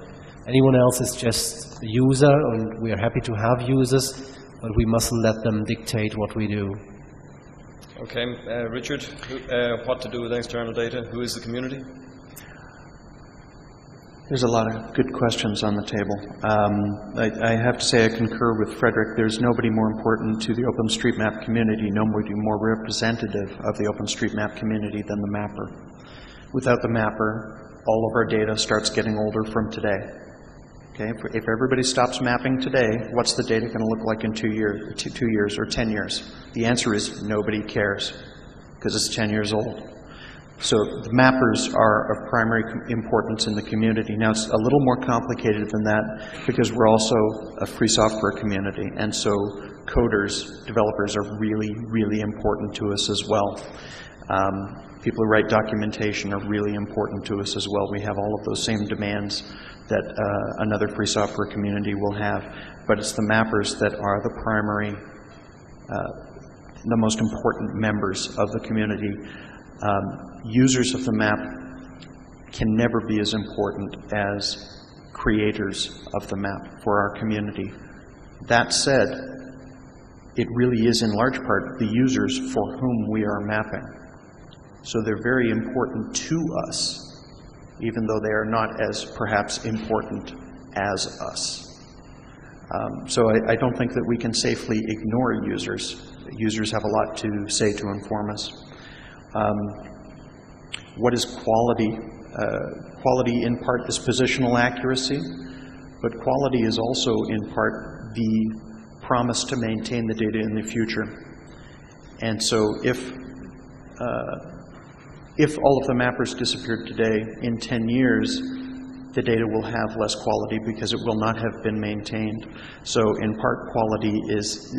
Anyone else is just a user, and we are happy to have users, but we mustn't let them dictate what we do. Okay, Richard, what to do with external data? Who is the community? There's a lot of good questions on the table. I have to say I concur with Frederik. There's nobody more important to the OpenStreetMap community, nobody more representative of the OpenStreetMap community than the mapper. Without the mapper, all of our data starts getting older from today. Okay, if everybody stops mapping today, what's the data going to look like in 2 years or 10 years? The answer is nobody cares, because it's 10 years old. So the mappers are of primary importance in the community. Now it's a little more complicated than that, because we're also a free software community, and so coders, developers are really, really important to us as well. People who write documentation are really important to us as well. We have all of those same demands that another free software community will have, but it's the mappers that are the primary, the most important members of the community. Users of the map can never be as important as creators of the map for our community. That said, it really is in large part the users for whom we are mapping. So they're very important to us, even though they are not as perhaps important as us. So I don't think that we can safely ignore users. Users have a lot to say to inform us. What is quality? Quality in part is positional accuracy, but quality is also in part the promise to maintain the data in the future. And so if all of the mappers disappeared today, in 10 years, the data will have less quality because it will not have been maintained. So in part, quality is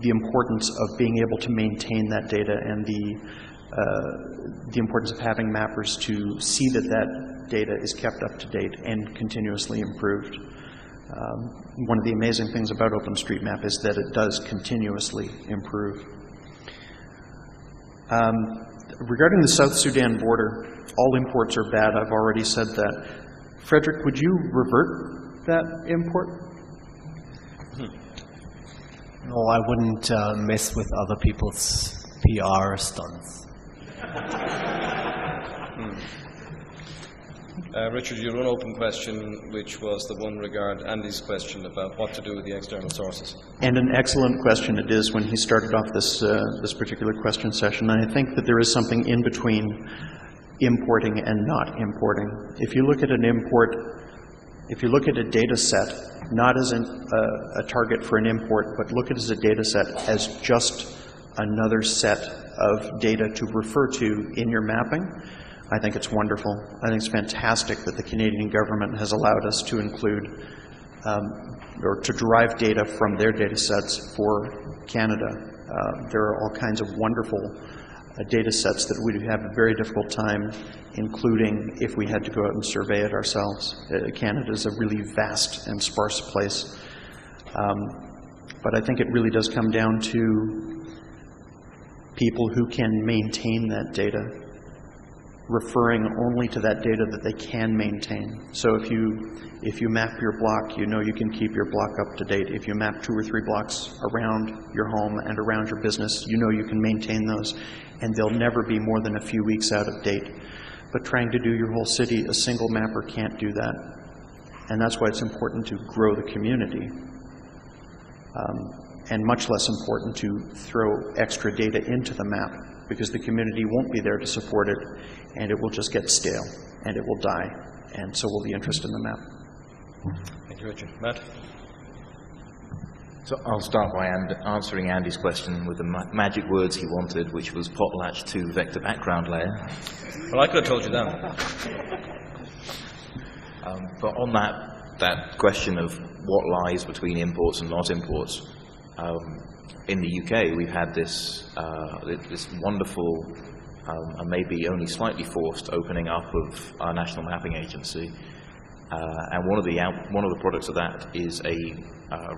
the importance of being able to maintain that data, and the importance of having mappers to see that that data is kept up to date and continuously improved. One of the amazing things about OpenStreetMap is that it does continuously improve. Regarding the South Sudan border, all imports are bad. I've already said that. Frederik, would you revert that import? No, I wouldn't mess with other people's PR stunts. Richard, you had one open question, which was the one regarding Andy's question about what to do with the external sources. And an excellent question it is when he started off this particular question session. And I think that there is something in between importing and not importing. If you look at an import, if you look at a data set, not as a target for an import, but look at it as a data set as just another set of data to refer to in your mapping, I think it's wonderful. I think it's fantastic that the Canadian government has allowed us to include or to derive data from their data sets for Canada. There are all kinds of wonderful data sets that we'd have a very difficult time including if we had to go out and survey it ourselves. Canada is a really vast and sparse place. But I think it really does come down to people who can maintain that data, referring only to that data that they can maintain. So if you map your block, you know you can keep your block up to date. If you map 2 or 3 blocks around your home and around your business, you know you can maintain those, and they'll never be more than a few weeks out of date. But trying to do your whole city, a single mapper can't do that. And that's why it's important to grow the community, and much less important to throw extra data into the map, because the community won't be there to support it, and it will just get stale, and it will die, and so will the interest in the map. Thank you, Richard. Matt? So I'll start by answering Andy's question with the magic words he wanted, which was potlatch to vector background layer. Well, I could have told you that. But on that question of what lies between imports and not imports, in the UK we've had this wonderful and maybe only slightly forced opening up of our National Mapping Agency, and one of the products of that is a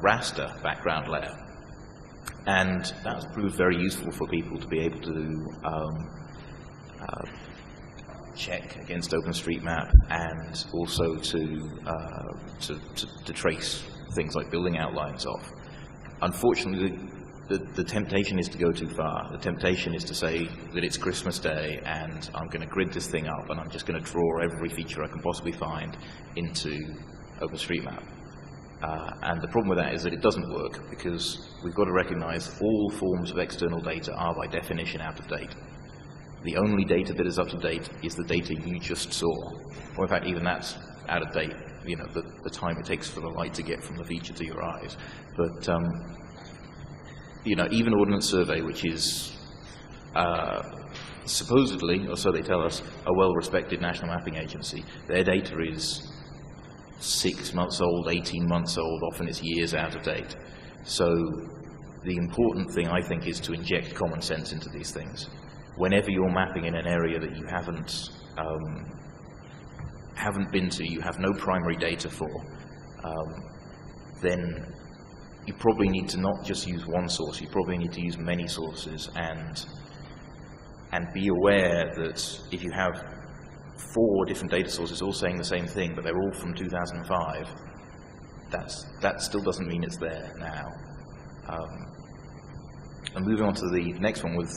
raster background layer, and that's proved very useful for people to be able to check against OpenStreetMap, and also to trace things like building outlines off. Unfortunately, the temptation is to go too far. The temptation is to say that it's Christmas Day and I'm going to grid this thing up and I'm just going to draw every feature I can possibly find into OpenStreetMap. And the problem with that is that it doesn't work, because we've got to recognize all forms of external data are by definition out of date. The only data that is up to date is the data you just saw. Or in fact, even that's out of date, you know, the time it takes for the light to get from the feature to your eyes. But, you know, even Ordnance Survey, which is supposedly, or so they tell us, a well-respected national mapping agency, their data is 6 months old, 18 months old, often it's years out of date. So the important thing, I think, is to inject common sense into these things. Whenever you're mapping in an area that you haven't been to, you have no primary data for, then you probably need to not just use one source, you probably need to use many sources, and be aware that if you have 4 different data sources all saying the same thing, but they're all from 2005, that still doesn't mean it's there now. And moving on to the next one with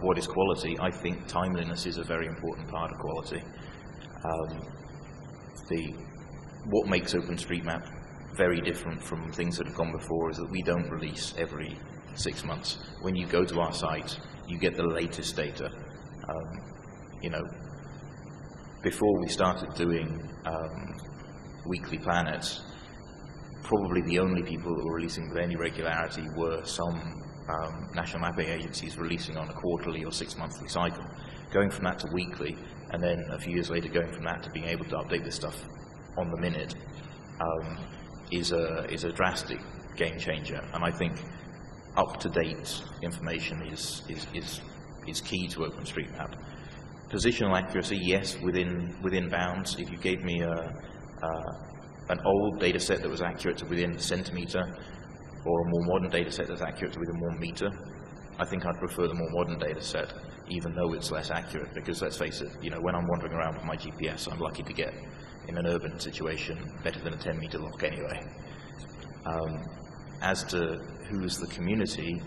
what is quality, I think timeliness is a very important part of quality. What makes OpenStreetMap very different from things that have gone before is that we don't release every 6 months. When you go to our site, you get the latest data. You know, before we started doing weekly planets, probably the only people that were releasing with any regularity were some national mapping agencies releasing on a quarterly or 6 monthly cycle. Going from that to weekly, and then a few years later going from that to being able to update this stuff on the minute, is a drastic game changer. And I think up-to-date information is key to OpenStreetMap. Positional accuracy, yes, within bounds. If you gave me an old data set that was accurate to within a centimeter, or a more modern data set that's accurate to within 1 meter, I think I'd prefer the more modern data set, even though it's less accurate, because let's face it, you know, when I'm wandering around with my GPS, I'm lucky to get, in an urban situation, better than a 10-meter lock anyway. As to who's the community,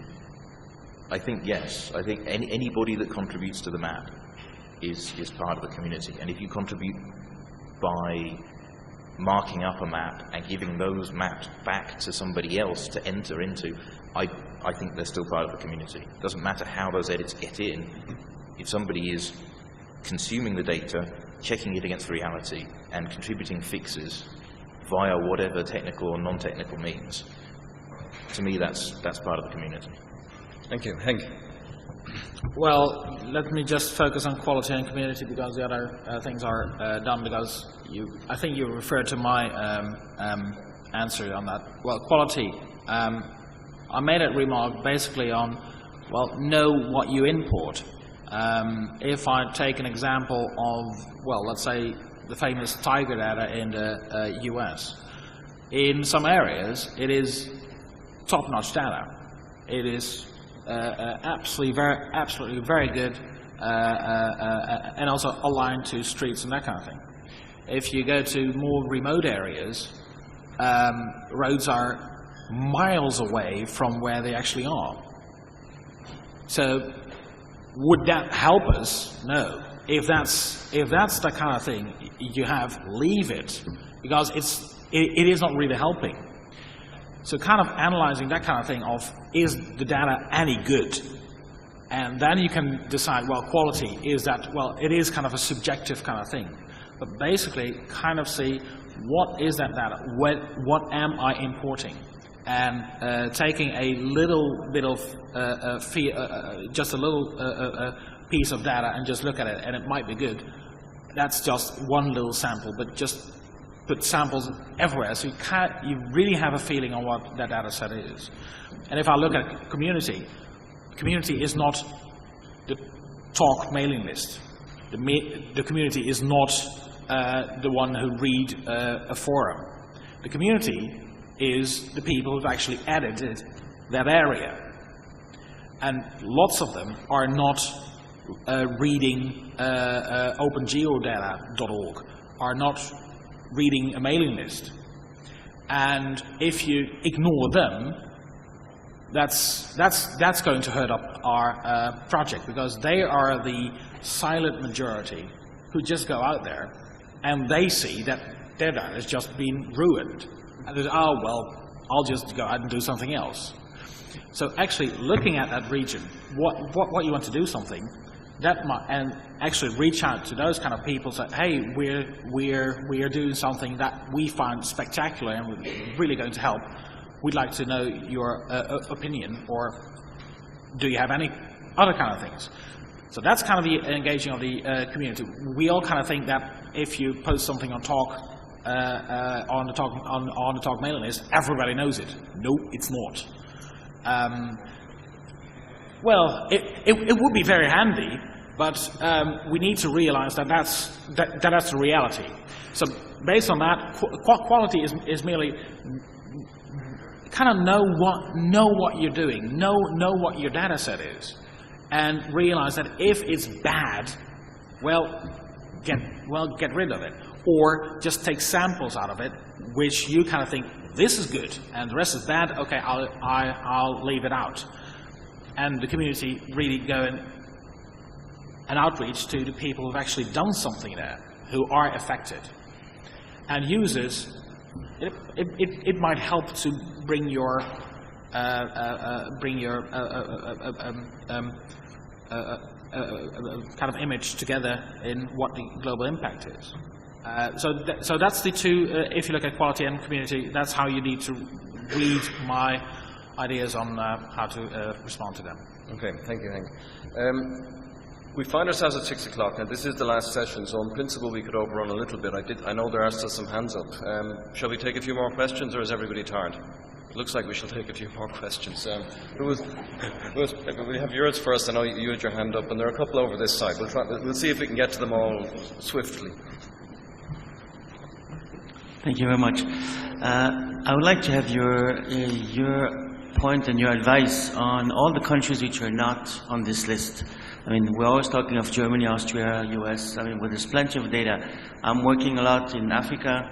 I think yes. I think anybody that contributes to the map is part of the community. And if you contribute by marking up a map and giving those maps back to somebody else to enter into, I think they're still part of the community. It doesn't matter how those edits get in. If somebody is consuming the data, checking it against reality, and contributing fixes via whatever technical or non-technical means, to me that's part of the community. Thank you. Henk? Well, let me just focus on quality and community, because the other things are done, because I think you referred to my answer on that. Well, quality, I made that remark basically on, well, know what you import. If I take an example of, well, let's say the famous tiger data in the US, in some areas it is top-notch data. It is absolutely very good, and also aligned to streets and that kind of thing. If you go to more remote areas, roads are miles away from where they actually are. So would that help us? No. If that's the kind of thing you have, leave it, because it is not really helping. So kind of analyzing that kind of thing of, is the data any good? And then you can decide, well, quality, is that, well, it is kind of a subjective kind of thing. But basically, kind of see, what is that data? What am I importing? And taking a little bit of, just a little piece of data and just look at it, and it might be good. That's just one little sample, but just put samples everywhere, so you really have a feeling on what that data set is. And if I look at community is not the talk mailing list. The community is not the one who read a forum. The community is the people who've actually edited that area. And lots of them are not reading opengeodata.org, are not reading a mailing list. And if you ignore them, that's going to hurt up our project, because they are the silent majority who just go out there and they see that their data has just been ruined. And they say, oh, well, I'll just go out and do something else. So actually looking at that region, what you want to do something, that might, and actually reach out to those kind of people, say, hey, we're doing something that we find spectacular and we're really going to help. We'd like to know your opinion, or do you have any other kind of things? So that's kind of the engaging of the community. We all kind of think that if you post something on talk, on the talk mailing list, everybody knows it. No, it's not. Well, it would be very handy, but we need to realize that that's the reality. So based on that, quality is merely kind of know what you're doing, know what your data set is, and realize that if it's bad, well, get rid of it, or just take samples out of it, which you kind of think this is good and the rest is bad. Okay, I'll leave it out. And the community really go and outreach to the people who've actually done something there, who are affected. And users, it might help to bring your kind of image together in what the global impact is. So that's the two. If you look at quality and community, that's how you need to read my ideas on how to respond to them. Okay, thank you, Henk. We find ourselves at 6 o'clock. Now, this is the last session, so in principle we could overrun a little bit. I know there are still some hands up. Shall we take a few more questions, or is everybody tired? It looks like we shall take a few more questions. We'll have yours first. I know you had your hand up, and there are a couple over this side. We'll see if we can get to them all swiftly. Thank you very much. I would like to have your point and your advice on all the countries which are not on this list. I mean, we're always talking of Germany, Austria, US. I mean, well, there's plenty of data. I'm working a lot in Africa,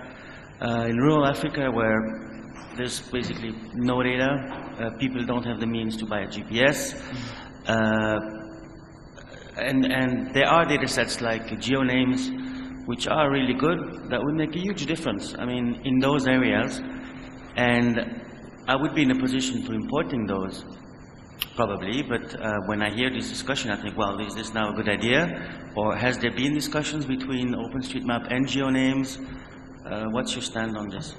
in rural Africa, where there's basically no data. People don't have the means to buy a GPS. And there are data sets like geonames, which are really good, that would make a huge difference, I mean, in those areas. And I would be in a position to importing those, probably, but when I hear this discussion, I think, well, is this now a good idea? Or has there been discussions between OpenStreetMap and geonames? What's your stand on this?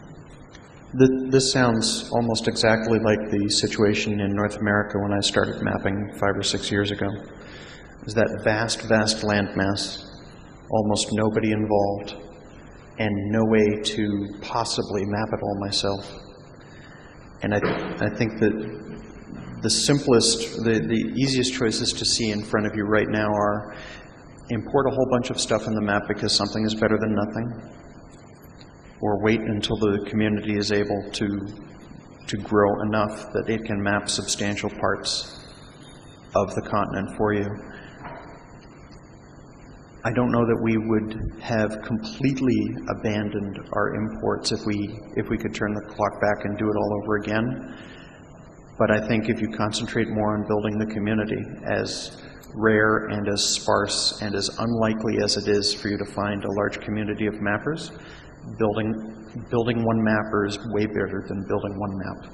This sounds almost exactly like the situation in North America when I started mapping 5 or 6 years ago. It was that vast landmass, almost nobody involved, and no way to possibly map it all myself. And I think that the simplest, the easiest choices to see in front of you right now are import a whole bunch of stuff in the map because something is better than nothing, or wait until the community is able to grow enough that it can map substantial parts of the continent for you. I don't know that we would have completely abandoned our imports if we could turn the clock back and do it all over again. But I think if you concentrate more on building the community, as rare and as sparse and as unlikely as it is for you to find a large community of mappers, building one mapper is way better than building one map.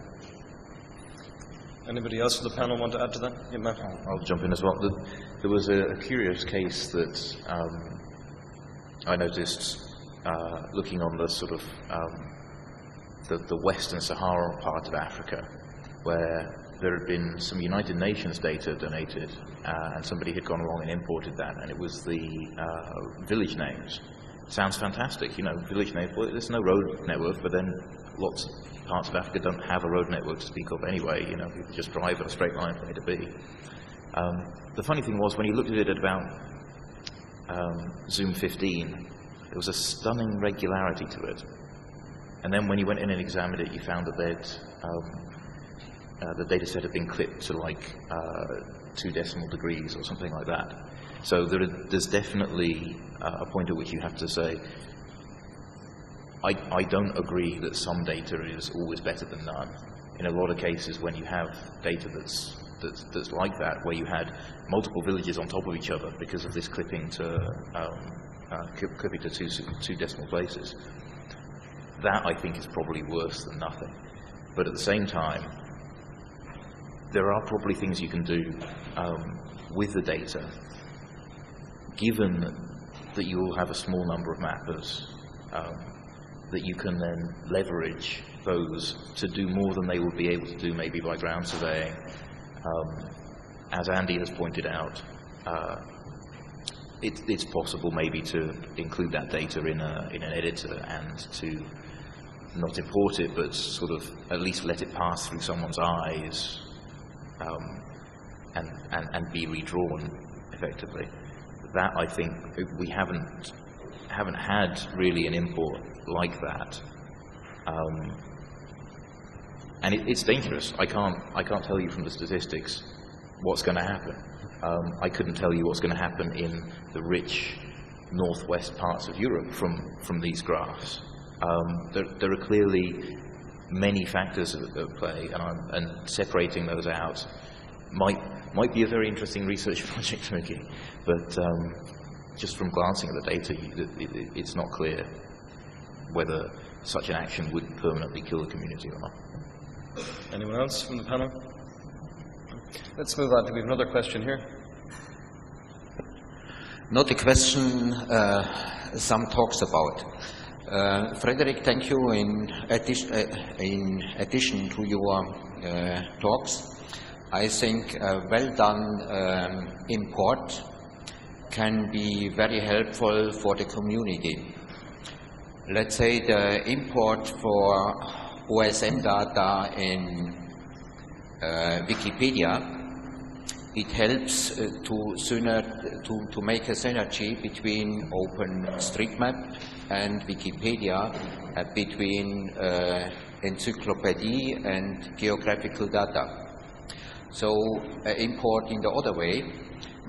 Anybody else from the panel want to add to that? Yeah, Matt. I'll jump in as well. There was a curious case that I noticed looking on the sort of the Western Sahara part of Africa, where there had been some United Nations data donated, and somebody had gone along and imported that, and it was the village names. Sounds fantastic, you know, village names. Well, there's no road network, but then lots of parts of Africa don't have a road network to speak of anyway. You know, people just drive in a straight line from A to B. The funny thing was, when you looked at it at about Zoom 15, there was a stunning regularity to it. And then when you went in and examined it, you found that the data set had been clipped to like 2 decimal degrees or something like that. So there's definitely a point at which you have to say, I don't agree that some data is always better than none. In a lot of cases, when you have data that's like that, where you had multiple villages on top of each other because of this clipping to 2 decimal places, that I think is probably worse than nothing. But at the same time, there are probably things you can do with the data, given that you will have a small number of mappers, that you can then leverage those to do more than they would be able to do maybe by ground surveying. As Andy has pointed out, it's possible maybe to include that data in an editor and to not import it, but sort of at least let it pass through someone's eyes and be redrawn effectively. That, I think, we haven't had really an import like that, and it's dangerous. I can't tell you from the statistics what's going to happen. I couldn't tell you what's going to happen in the rich northwest parts of Europe from these graphs. There are clearly many factors at play, and separating those out might be a very interesting research project, Mickey, but just from glancing at the data, it's not clear whether such an action would permanently kill the community or not. Anyone else from the panel? Let's move on. Do we have another question here? Not a question, some talks about. Frederik, thank you in addition to your talks. I think a well done import can be very helpful for the community. Let's say the import for OSM data in Wikipedia, it helps to make a synergy between OpenStreetMap and Wikipedia, between encyclopedia and geographical data. So import in the other way,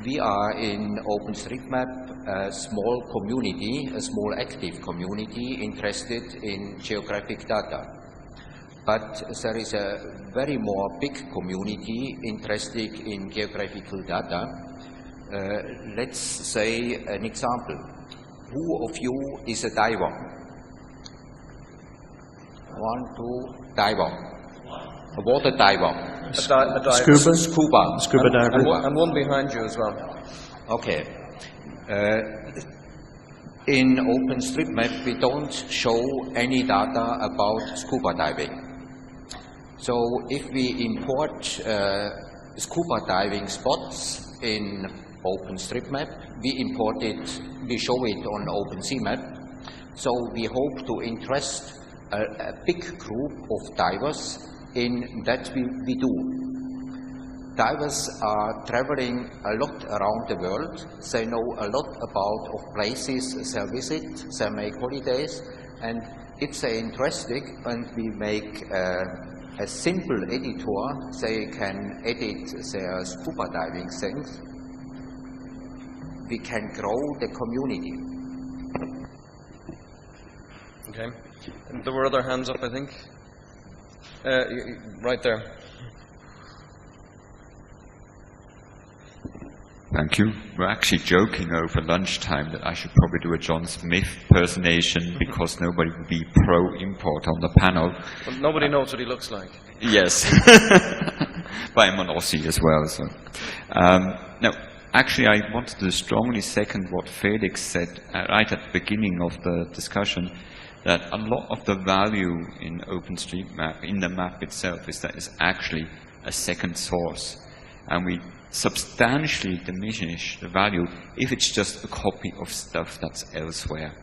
we are in OpenStreetMap a small community, a small active community interested in geographic data. But there is a very more big community interested in geographical data. Let's say an example. Who of you is a diver? 1, 2, diver. A water diver. A diver. Scuba diver. And one behind you as well. Okay. In OpenStreetMap, we don't show any data about scuba diving. So if we import scuba diving spots in OpenStreetMap, we show it on OpenSeaMap. So we hope to interest a big group of divers in that we do. Divers are traveling a lot around the world. They know a lot about places they visit, they make holidays, and if they're interested and we make a simple editor, they can edit their scuba diving things, we can grow the community. Okay. And there were other hands up, I think. Right there. Thank you. We're actually joking over lunchtime that I should probably do a John Smith impersonation because nobody would be pro-import on the panel. Well, nobody knows what he looks like. Yes. But I'm an Aussie as well. So. Now, actually, I wanted to strongly second what Felix said right at the beginning of the discussion, that a lot of the value in OpenStreetMap, in the map itself, is that it's actually a second source. And we substantially diminish the value if it's just a copy of stuff that's elsewhere.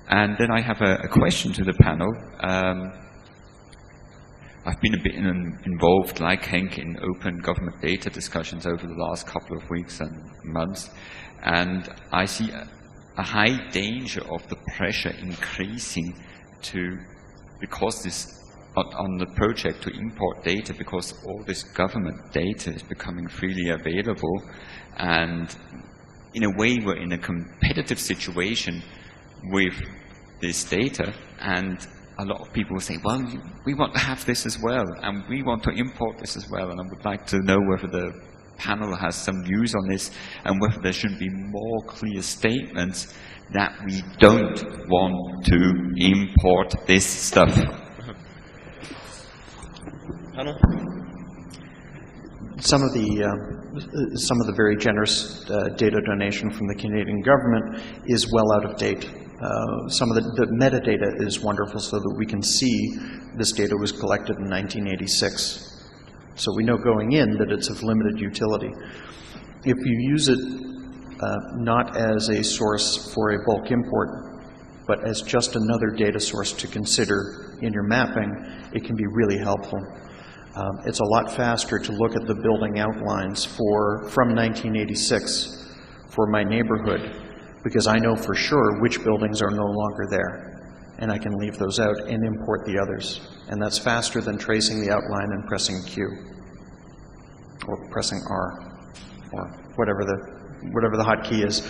And then I have a question to the panel. I've been a bit involved, like Henk, in open government data discussions over the last couple of weeks and months, and I see a high danger of the pressure increasing because this on the project to import data, because all this government data is becoming freely available, and in a way we're in a competitive situation with this data, and a lot of people will say, well, we want to have this as well, and we want to import this as well, and I would like to know whether the panel has some views on this, and whether there should be more clear statements that we don't want to import this stuff. Panel? Some of the very generous data donation from the Canadian government is well out of date. Some of the metadata is wonderful so that we can see this data was collected in 1986. So we know going in that it's of limited utility. If you use it not as a source for a bulk import, but as just another data source to consider in your mapping, it can be really helpful. It's a lot faster to look at the building outlines from 1986 for my neighborhood, because I know for sure which buildings are no longer there, and I can leave those out and import the others. And that's faster than tracing the outline and pressing Q, or pressing R, or whatever the hotkey is.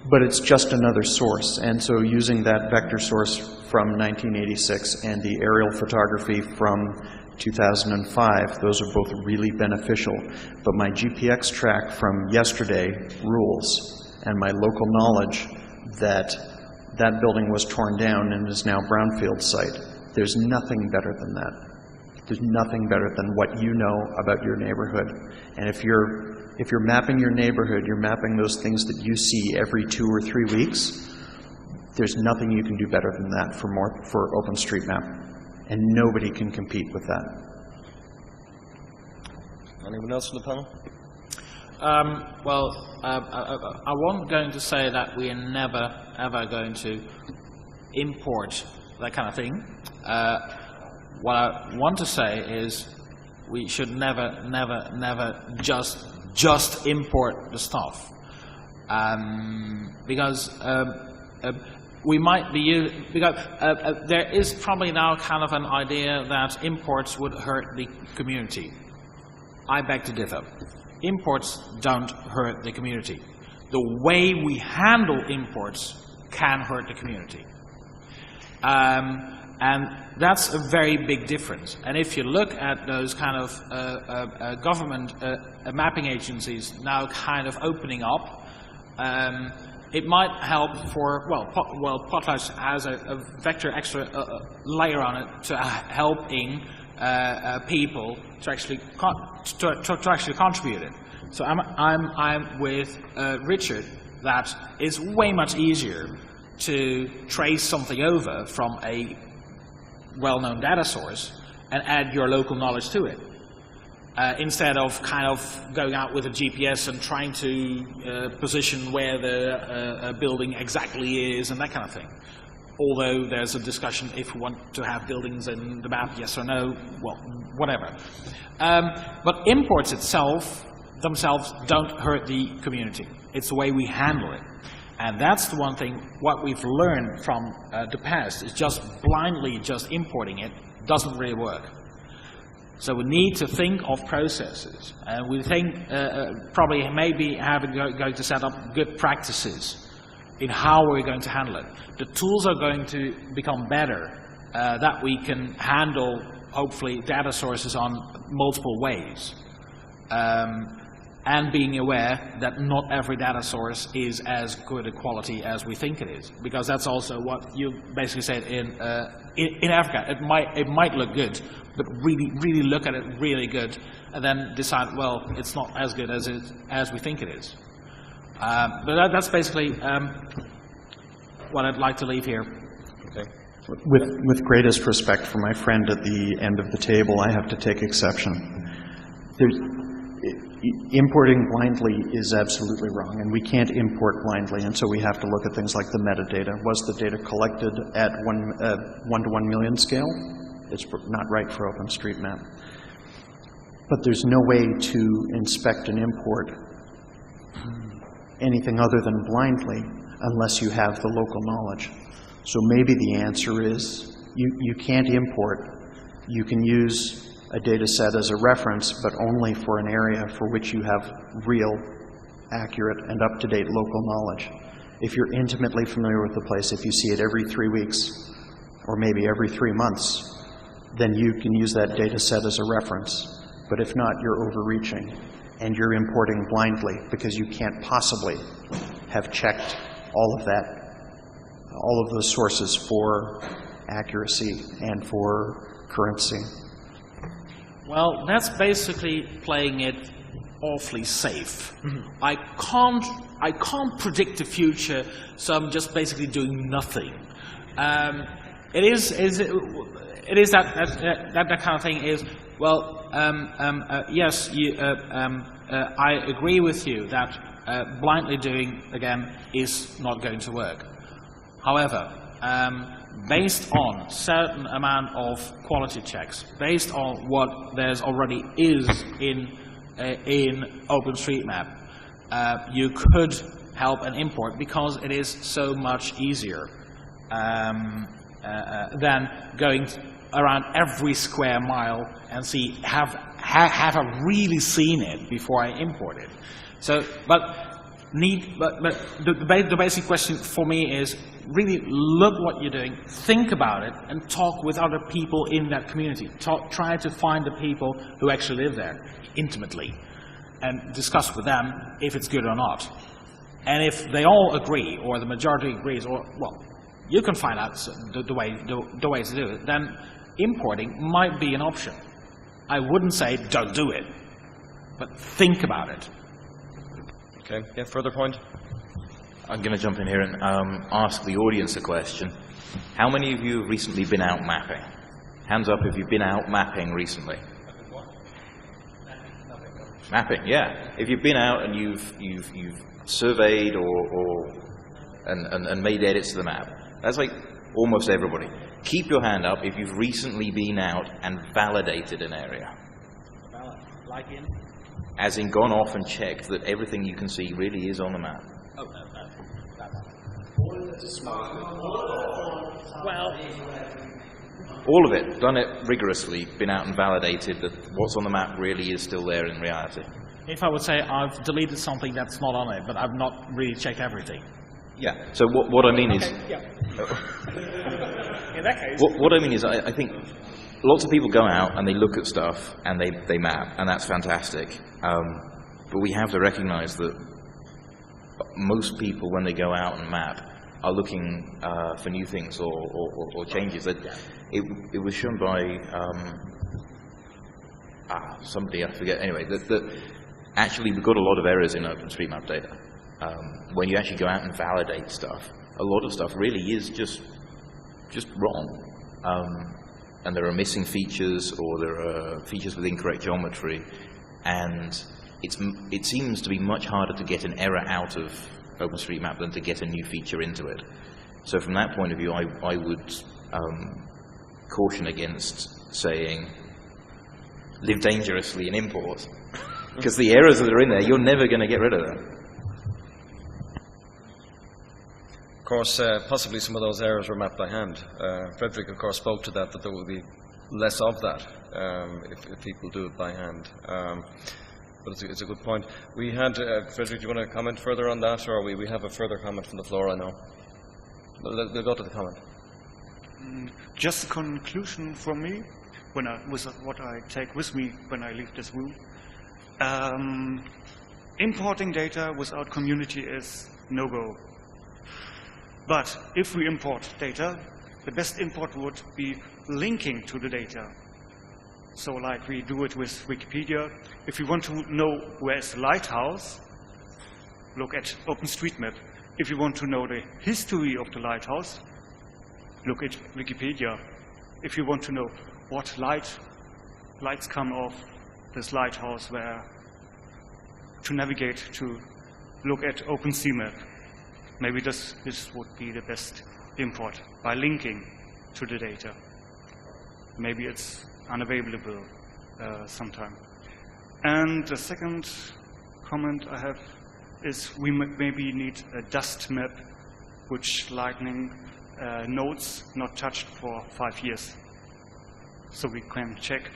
But it's just another source, and so using that vector source from 1986 and the aerial photography from 2005, those are both really beneficial. But my GPX track from yesterday rules, and my local knowledge that that building was torn down and is now brownfield site. There's nothing better than that. There's nothing better than what you know about your neighborhood. And if you're mapping your neighborhood, you're mapping those things that you see every 2 or 3 weeks, there's nothing you can do better than that for OpenStreetMap. And nobody can compete with that. Anyone else from the panel? I wasn't going to say that we are never, ever going to import that kind of thing. What I want to say is we should never, never, never just import the stuff. Because we might be because there is probably now kind of an idea that imports would hurt the community. I beg to differ. Imports don't hurt the community. The way we handle imports can hurt the community. And that's a very big difference. And if you look at those kind of government mapping agencies now kind of opening up, it might help for, Potlatch has a vector extra layer on it to helping people to actually contribute it. So I'm with Richard that it's way much easier to trace something over from a well-known data source and add your local knowledge to it. Instead of kind of going out with a GPS and trying to position where the building exactly is and that kind of thing. Although there's a discussion if we want to have buildings in the map, yes or no, well, whatever. But imports themselves don't hurt the community. It's the way we handle it. And that's the one thing, what we've learned from the past is just blindly just importing it doesn't really work. So we need to think of processes, and we think probably maybe going to set up good practices in how we're going to handle it. The tools are going to become better, that we can handle, hopefully, data sources on multiple ways. and being aware that not every data source is as good a quality as we think it is, because that's also what you basically said in Africa. It might look good, but really look at it really good, and then decide, well, it's not as good as we think it is. But that's basically what I'd like to leave here. Okay. With greatest respect for my friend at the end of the table, I have to take exception. Importing blindly is absolutely wrong, and we can't import blindly, and so we have to look at things like the metadata. Was the data collected at 1 to 1 million scale? It's not right for OpenStreetMap. But there's no way to inspect and import anything other than blindly unless you have the local knowledge. So maybe the answer is you can't import. You can use a data set as a reference, but only for an area for which you have real, accurate, and up-to-date local knowledge. If you're intimately familiar with the place, if you see it every 3 weeks, or maybe every 3 months, then you can use that data set as a reference. But if not, you're overreaching, and you're importing blindly, because you can't possibly have checked all of that, all of the sources for accuracy and for currency. Well, that's basically playing it awfully safe. I can't predict the future, so I'm just basically doing nothing. It is that kind of thing. Is well, yes, I agree with you that blindly doing again is not going to work. However, based on certain amount of quality checks, based on what there's already is in OpenStreetMap, you could help an import because it is so much easier than going around every square mile and see have I really seen it before I import it. So, but the basic question for me is really look what you're doing, think about it, and talk with other people in that community. Try to find the people who actually live there intimately and discuss with them if it's good or not. And if they all agree, or the majority agrees, or, well, you can find out the ways to do it, then importing might be an option. I wouldn't say don't do it, but think about it. Okay, yeah, further point? I'm going to jump in here and ask the audience a question. How many of you have recently been out mapping? Hands up if you've been out mapping recently. Mapping, yeah. If you've been out and you've surveyed and made edits to the map, that's like almost everybody. Keep your hand up if you've recently been out and validated an area. Like in? As in gone off and checked that everything you can see really is on the map. Oh, no. Well, all of it, done it rigorously, been out and validated that what's on the map really is still there in reality. If I would say I've deleted something that's not on it, but I've not really checked everything. Yeah, so what I mean is... Yeah. In that case... What I mean is I think lots of people go out and they look at stuff and they map, and that's fantastic. But we have to recognize that most people, when they go out and map, are looking for new things or changes. It was shown by somebody, I forget, anyway, that actually we've got a lot of errors in OpenStreetMap data. When you actually go out and validate stuff, a lot of stuff really is just wrong. And there are missing features, or there are features with incorrect geometry, and it seems to be much harder to get an error out of OpenStreetMap than to get a new feature into it. So from that point of view, I would caution against saying live dangerously in import, because the errors that are in there, you're never going to get rid of them. Of course, possibly some of those errors were mapped by hand. Frederik, of course, spoke to that there will be less of that if people do it by hand. But it's a good point. We had, Frederik, do you want to comment further on that, or we have a further comment from the floor, I know. We'll go to the comment. Just a conclusion from me, with what I take with me when I leave this room. importing data without community is no-go. But if we import data, the best import would be linking to the data. So like we do it with Wikipedia. If you want to know where is the lighthouse, look at OpenStreetMap. If you want to know the history of the lighthouse, look at Wikipedia. If you want to know what lights come off this lighthouse, where to navigate, to look at OpenStreetMap. Maybe this would be the best import, by linking to the data. Maybe it's unavailable sometime. And the second comment I have is we maybe need a dust map which lightning nodes not touched for 5 years. So we can check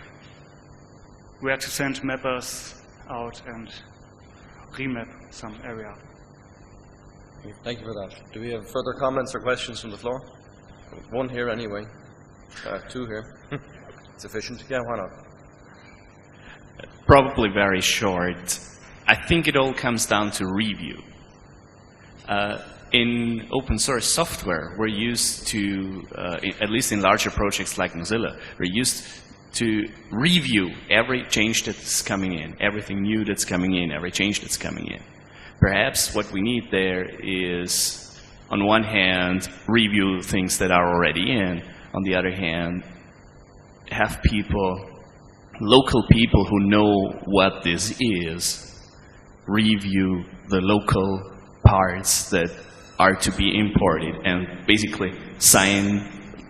where to send mappers out and remap some area. Thank you for that. Do we have further comments or questions from the floor? One here anyway. Two here. Sufficient? Yeah, why not? Probably very short. I think it all comes down to review. In open source software, we're used to, at least in larger projects like Mozilla, we're used to review every change that's coming in, everything new that's coming in, every change that's coming in. Perhaps what we need there is, on one hand, review things that are already in, on the other hand, have people, local people who know what this is, review the local parts that are to be imported and basically sign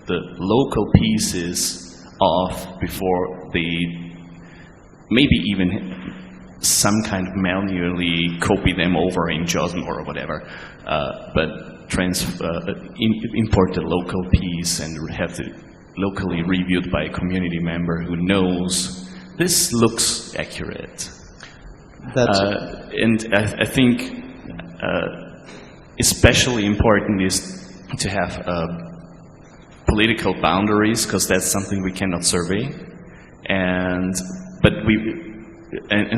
the local pieces off before they maybe even some kind of manually copy them over in JOSM or whatever, but import the local piece and have it locally reviewed by a community member who knows this looks accurate. And I think especially important is to have political boundaries, because that's something we cannot survey. And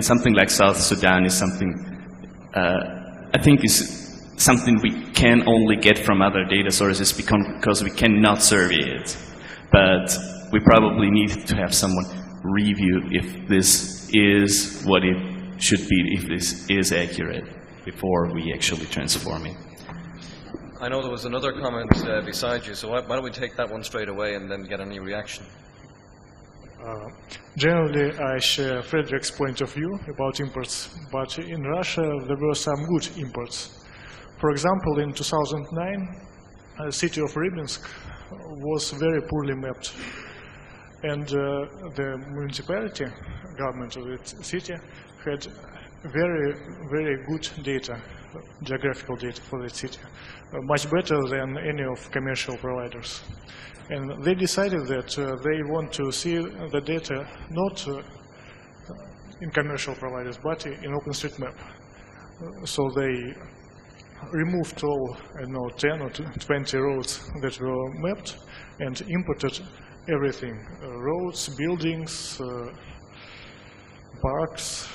something like South Sudan is something I think is something we can only get from other data sources because we cannot survey it. But we probably need to have someone review if this is what it should be, if this is accurate, before we actually transform it. I know there was another comment beside you, so why don't we take that one straight away and then get any reaction? Generally, I share Frederik's point of view about imports, but in Russia there were some good imports. For example, in 2009, the city of Rybinsk was very poorly mapped, and the municipality, government of the city, had very, very good data, geographical data for the city, much better than any of commercial providers. And they decided that they want to see the data not in commercial providers, but in OpenStreetMap. So they removed all, I don't know, 10 or 20 roads that were mapped and imported everything, roads, buildings, parks,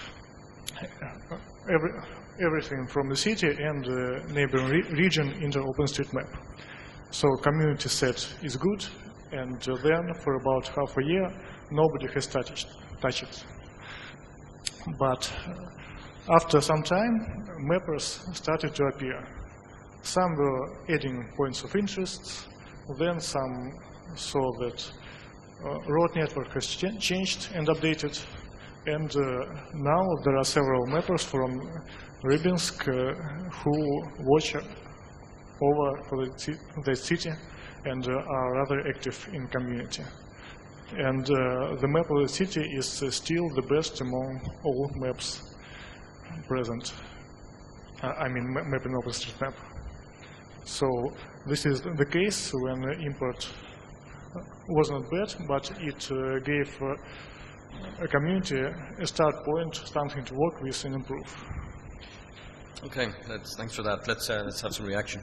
everything from the city and the neighboring region into OpenStreetMap. So community said is good, and then for about half a year nobody has touched it. But after some time, mappers started to appear. Some were adding points of interest, then some saw that road network has changed and updated, and now there are several mappers from Rybinsk who watch over for the city and are rather active in community. And the map of the city is still the best among all maps present. I mean, map in OpenStreetMap. So this is the case when import was not bad, but it gave a community a start point, something to work with and improve. Okay, thanks for that. Let's have some reaction.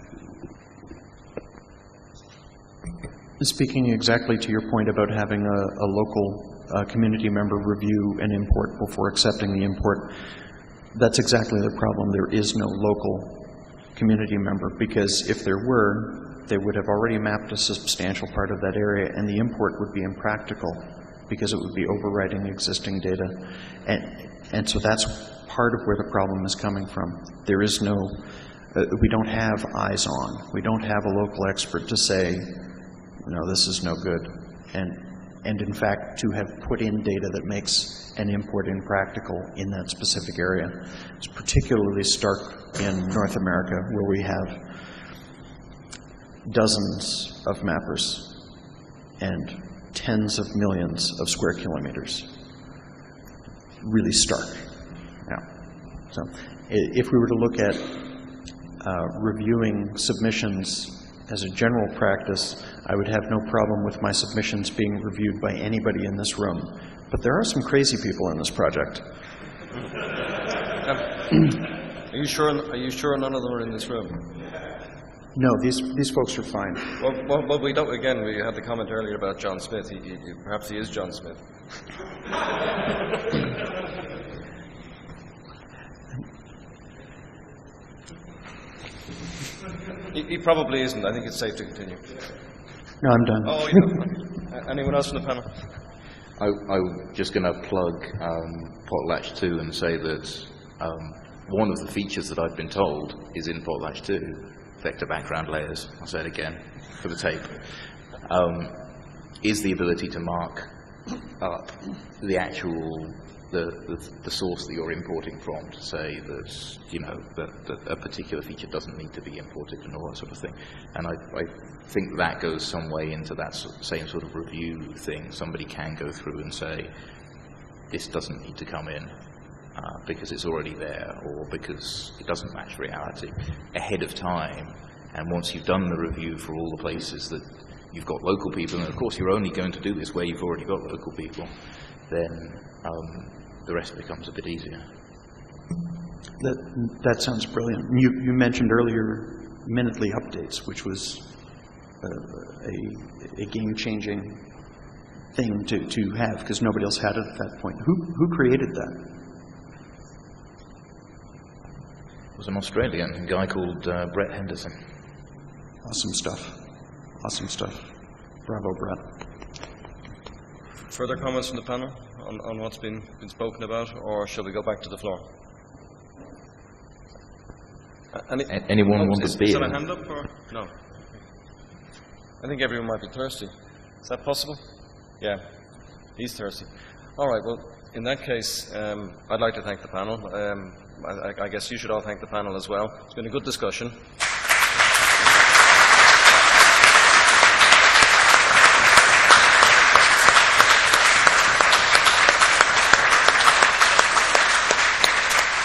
Speaking exactly to your point about having a local community member review an import before accepting the import, That's exactly the problem. There is no local community member, because if there were, they would have already mapped a substantial part of that area, and the import would be impractical because it would be overwriting existing data. And so that's part of where the problem is coming from. There is no, we don't have eyes on. We don't have a local expert to say, no, this is no good. And in fact, to have put in data that makes an import impractical in that specific area. It's particularly stark in North America, where we have dozens of mappers and tens of millions of square kilometers. Really stark. Yeah. So if we were to look at reviewing submissions as a general practice, I would have no problem with my submissions being reviewed by anybody in this room. But there are some crazy people in this project. Are you sure none of them are in this room? No, these folks are fine. Well, we don't. Again, we had the comment earlier about John Smith. Perhaps he is John Smith. He probably isn't. I think it's safe to continue. No, I'm done. Oh, yeah. Anyone else from the panel? I'm just going to plug Potlatch 2 and say that one of the features that I've been told is in Potlatch 2, vector background layers, I'll say it again for the tape, is the ability to mark up the actual the source that you're importing from, to say that, you know, that a particular feature doesn't need to be imported and all that sort of thing. And I think that goes some way into that same sort of review thing. Somebody can go through and say, this doesn't need to come in because it's already there, or because it doesn't match reality, ahead of time. And once you've done the review for all the places that you've got local people, and of course you're only going to do this where you've already got local people, then the rest becomes a bit easier. That sounds brilliant. You mentioned earlier minutely updates, which was a game-changing thing to have, because nobody else had it at that point. Who created that? It was an Australian guy called Brett Henderson. Awesome stuff. Awesome stuff. Bravo, Brett. Further comments from the panel on what's been spoken about, or shall we go back to the floor? Anyone want to be? Is that a hand up, or no? I think everyone might be thirsty. Is that possible? Yeah, he's thirsty. All right, well, in that case, I'd like to thank the panel. I guess you should all thank the panel as well. It's been a good discussion.